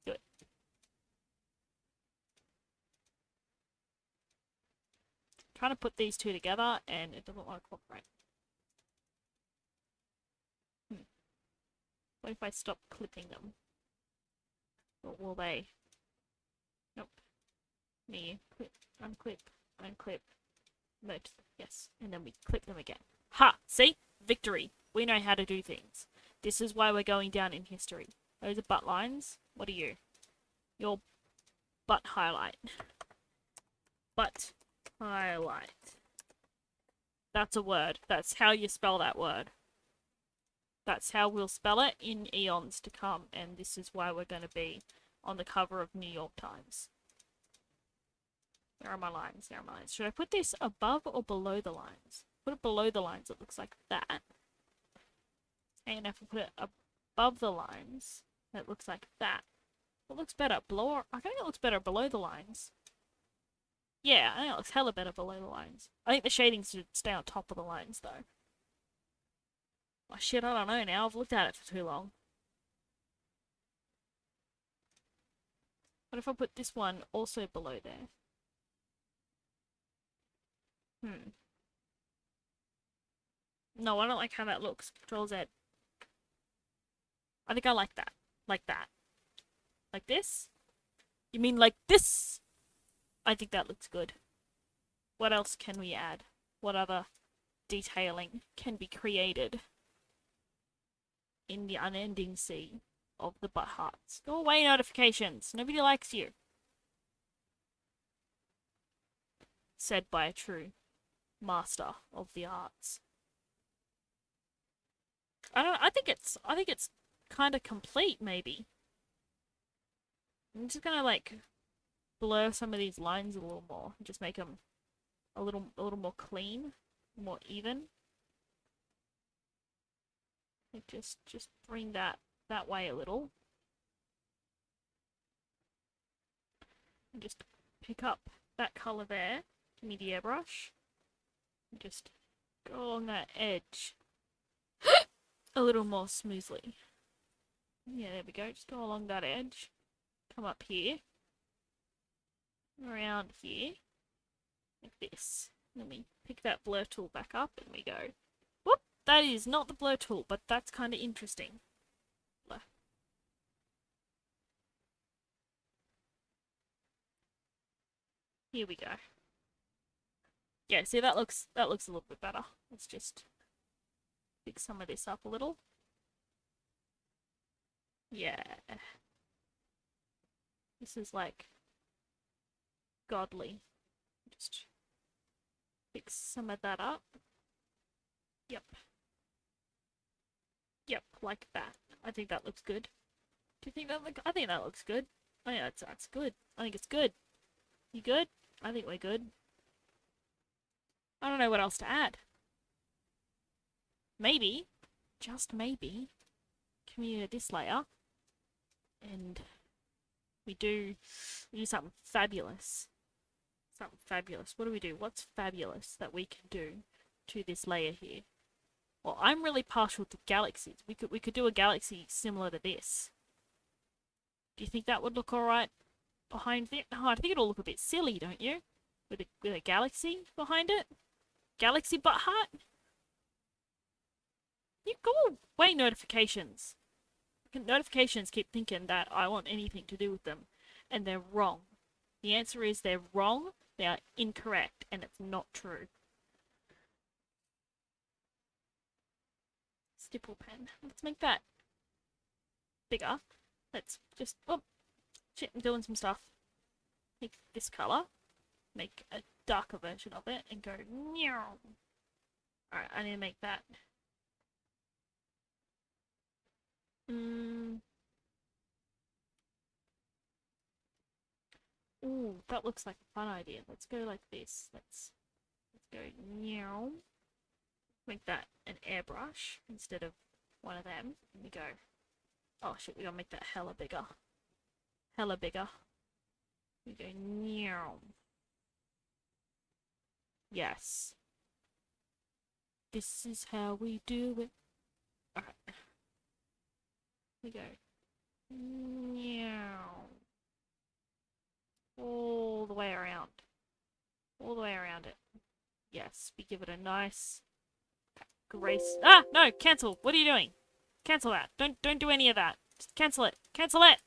do it. Trying to put these two together and it doesn't want to cooperate. What if I stop clipping them? Or will they? Nope. Me. Clip. Unclip. Unclip. Merge. Yes. And then we clip them again. Ha! See? Victory. We know how to do things. This is why we're going down in history. Those are butt lines. What are you? You're butt highlight. Butt highlight. That's a word. That's how you spell that word. That's how we'll spell it in eons to come, and this is why we're going to be on the cover of New York Times. Where are my lines? There are my lines. Should I put this above or below the lines? Put it below the lines, it looks like that. And if I put it above the lines, it looks like that. It looks better below. I think it looks better below the lines. Yeah, I think it looks hella better below the lines. I think the shading should stay on top of the lines, though. Oh shit, I don't know now. I've looked at it for too long. What if I put this one also below there? No, I don't like how that looks. Control Z. I think I like that. Like that. Like this? You mean like this? I think that looks good. What else can we add? What other detailing can be created in the unending sea of the butt hearts? Go away, notifications. Nobody likes you. Said by a true master of the arts. I think it's kind of complete, maybe. I'm just gonna like blur some of these lines a little more, just make them a little more clean, more even. Like just bring that way a little, and just pick up that color there. Give me the airbrush, and just go along that edge a little more smoothly. Yeah, there we go. Just go along that edge. Come up here. Around here. Like this. Then we pick that blur tool back up and we go. Whoop! That is not the blur tool, but that's kind of interesting. Blur. Here we go. Yeah, see that looks a little bit better. Let's just fix some of this up a little. Yeah. This is like godly. Just fix some of that up. Yep. Yep, like that. I think that looks good. Do you think that I think that looks good. I think that's good. I think it's good. You good? I think we're good. I don't know what else to add. Maybe, just maybe, come this layer and we do something fabulous. Something fabulous. What do we do? What's fabulous that we can do to this layer here? Well, I'm really partial to galaxies. We could do a galaxy similar to this. Do you think that would look alright behind it? No, I think it'll look a bit silly, don't you? With a galaxy behind it? Galaxy butt heart? You go away, notifications. Notifications keep thinking that I want anything to do with them, and they're wrong. The answer is they're wrong, they are incorrect, and it's not true. Stipple pen. Let's make that bigger. Let's just, oh, shit, I'm doing some stuff. Take this color, make a darker version of it, and go, meow. Alright, I need to make that. Ooh, that looks like a fun idea. Let's go like this. Let's go meow. Make that an airbrush instead of one of them. And we go. Oh shit, we gotta make that hella bigger. Hella bigger. We go meow. Yes. This is how we do it. Alright. We go meow. All the way around. All the way around it. Yes, we give it a nice grace. Ah, no, cancel. What are you doing? Cancel that. Don't do any of that. Just cancel it. Cancel it.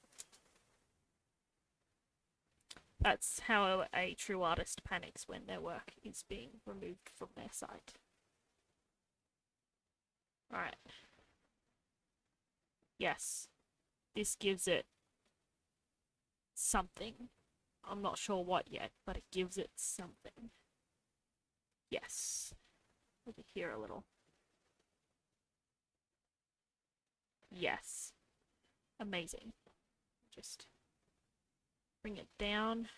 That's how a true artist panics when their work is being removed from their site. Alright. Yes. This gives it something. I'm not sure what yet, but it gives it something. Yes. Over here a little. Yes. Amazing. Just bring it down.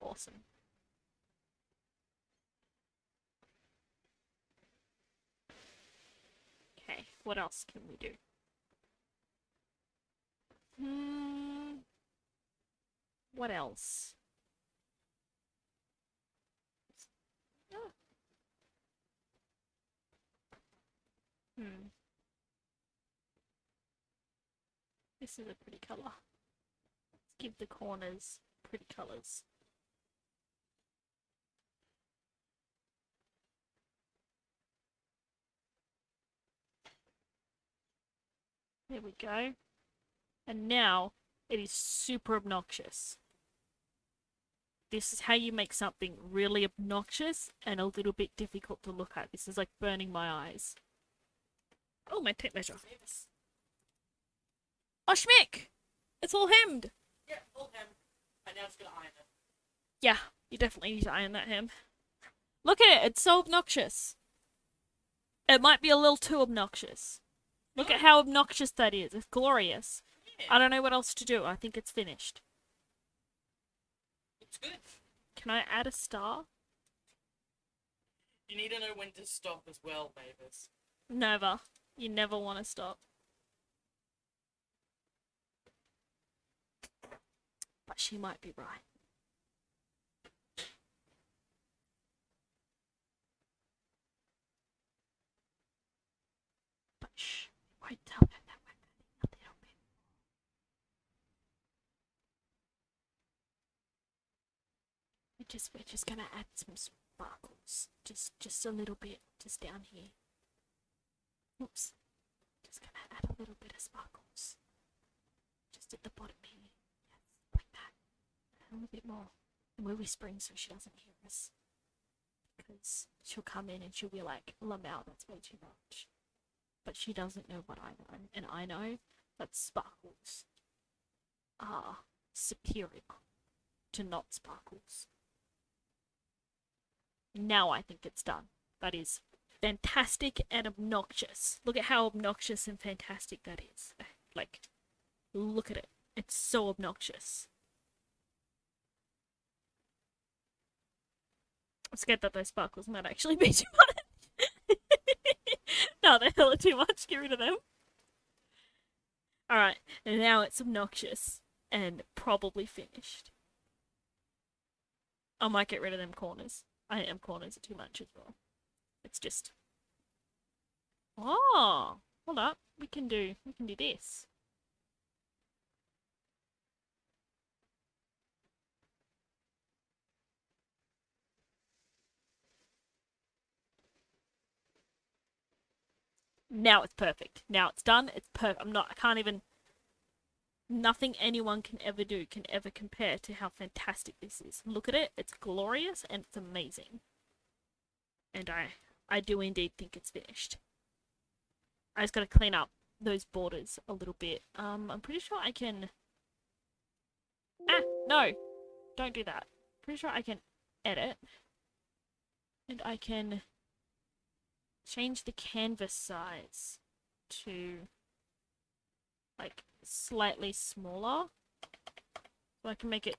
Awesome. Okay, what else can we do? What else? Ah. This is a pretty color. Let's give the corners pretty colors. There we go. And now it is super obnoxious. This is how you make something really obnoxious and a little bit difficult to look at. This is like burning my eyes. Oh, my tape measure. Oh, Schmick! It's all hemmed! Yeah, all hem. And now I'm just gonna iron it. Yeah, you definitely need to iron that hem. Look at it, it's so obnoxious. It might be a little too obnoxious. Look at how obnoxious that is. It's glorious. Yeah, I don't know what else to do. I think it's finished. it's good. Can I add a star? You need to know when to stop as well, Mavis. Never. You never want to stop. But she might be right. But shh, won't tell her that we're adding a little bit. We're just gonna add some sparkles. Just a little bit, just down here. Oops. Just gonna add a little bit of sparkles. Just at the bottom here. Yes, like that. A little bit more. And we're whispering so she doesn't hear us. Because she'll come in and she'll be like, Lamau, that's way too much. But she doesn't know what I know. And I know that sparkles are superior to not sparkles. Now I think it's done. That is fantastic and obnoxious. Look at how obnoxious and fantastic that is. Like, look at it. It's so obnoxious. I'm scared that those sparkles might actually be too much. No, they're hella too much. Get rid of them. Alright, and now it's obnoxious and probably finished. I might get rid of them corners. I am corners are too much as well. It's just. Oh, hold up. We can do this. Now it's perfect. Now it's done. It's perfect. I can't even. Nothing anyone can ever do can ever compare to how fantastic this is. Look at it. It's glorious and it's amazing. And I do indeed think it's finished. I just gotta clean up those borders a little bit. I'm pretty sure I can. Ah, no, don't do that. Pretty sure I can edit, and I can change the canvas size to like slightly smaller, so I can make it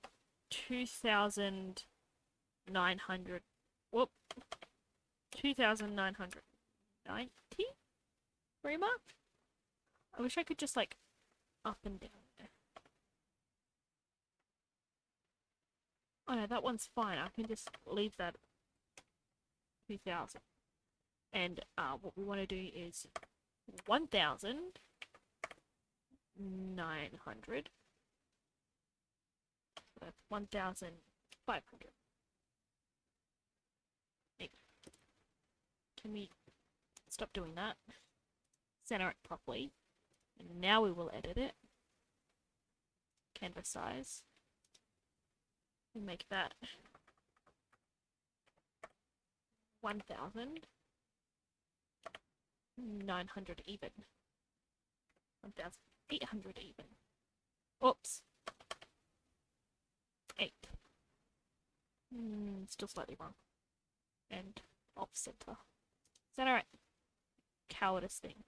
2,900. Whoop, 2,990 Rima. I wish I could just like up and down there. Oh no, that one's fine. I can just leave that 2,000. And what we want to do is 1,900. That's 1,500. Can we stop doing that? Center it properly. And now we will edit it. Canvas size. We make that 1,900 even. 1,800 even. Oops. 8. Still slightly wrong. And off center. Is that alright? Cowardice thing.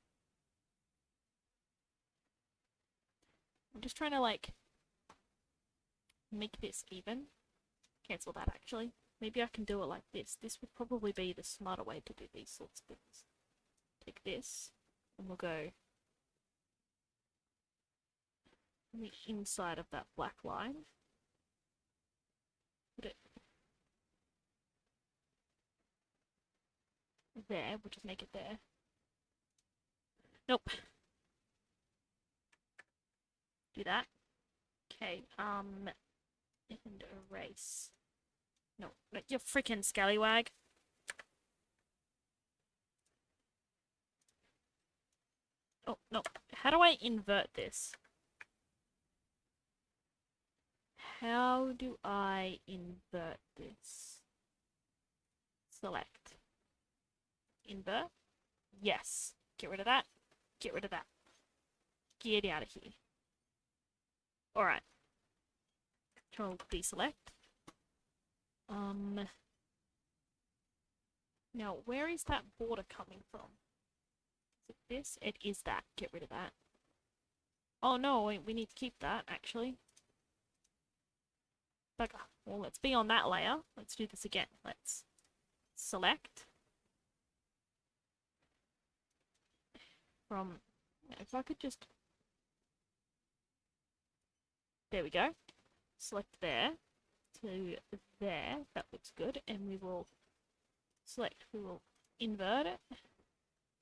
I'm just trying to like make this even. Cancel that actually. Maybe I can do it like this. This would probably be the smarter way to do these sorts of things. Take this and we'll go on the inside of that black line. Put it there. We'll just make it there. Nope. Do that. Okay, and erase. No, you freaking scallywag. Oh, no. How do I invert this? How do I invert this? Select. Invert? Yes. Get rid of that. Get rid of that. Get out of here. Alright. Control deselect. Now, where is that border coming from? Is it this? It is that. Get rid of that. Oh no, we need to keep that, actually. Bugger. Well, let's be on that layer. Let's do this again. Let's select. From... If I could just... There we go. Select there to there. That looks good. And we will select, we will invert it.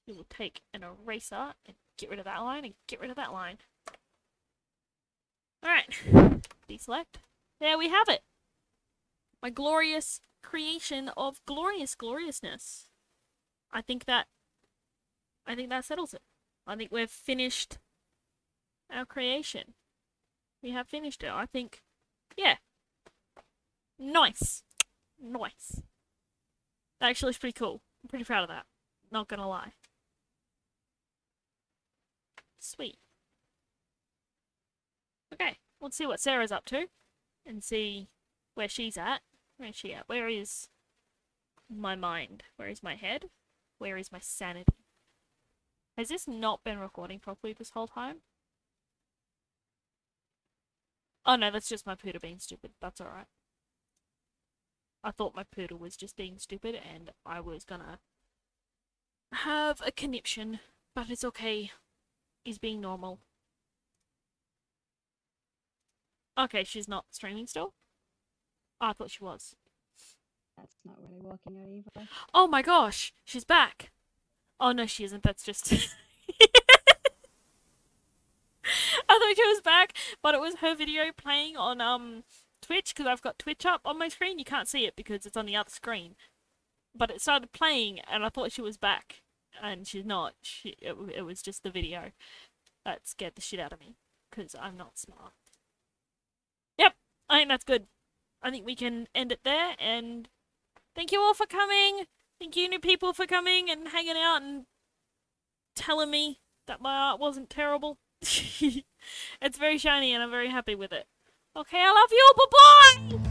We will take an eraser and get rid of that line and get rid of that line. Alright. Deselect. There we have it. My glorious creation of gloriousness. I think that settles it. I think we've finished our creation. We have finished it. I think, yeah. Nice. Nice. That actually looks pretty cool. I'm pretty proud of that. Not gonna lie. Sweet. Okay, let's see what Sarah's up to. And see where she's at. Where is she at? Where is my mind? Where is my head? Where is my sanity? Has this not been recording properly this whole time? Oh no, that's just my poodle being stupid. That's alright. I thought my poodle was just being stupid and I was gonna have a conniption. But it's okay. He's being normal. Okay, she's not streaming still? Oh, I thought she was. That's not really working out either. Oh my gosh, she's back. Oh no, she isn't. That's just... I thought she was back, but it was her video playing on Twitch, because I've got Twitch up on my screen. You can't see it because it's on the other screen. But it started playing, and I thought she was back. And she's not. It was just the video that scared the shit out of me, because I'm not smart. Yep, I think that's good. I think we can end it there, and thank you all for coming. Thank you new people for coming and hanging out and telling me that my art wasn't terrible. It's very shiny and I'm very happy with it. Okay, I love you all. Bye-bye!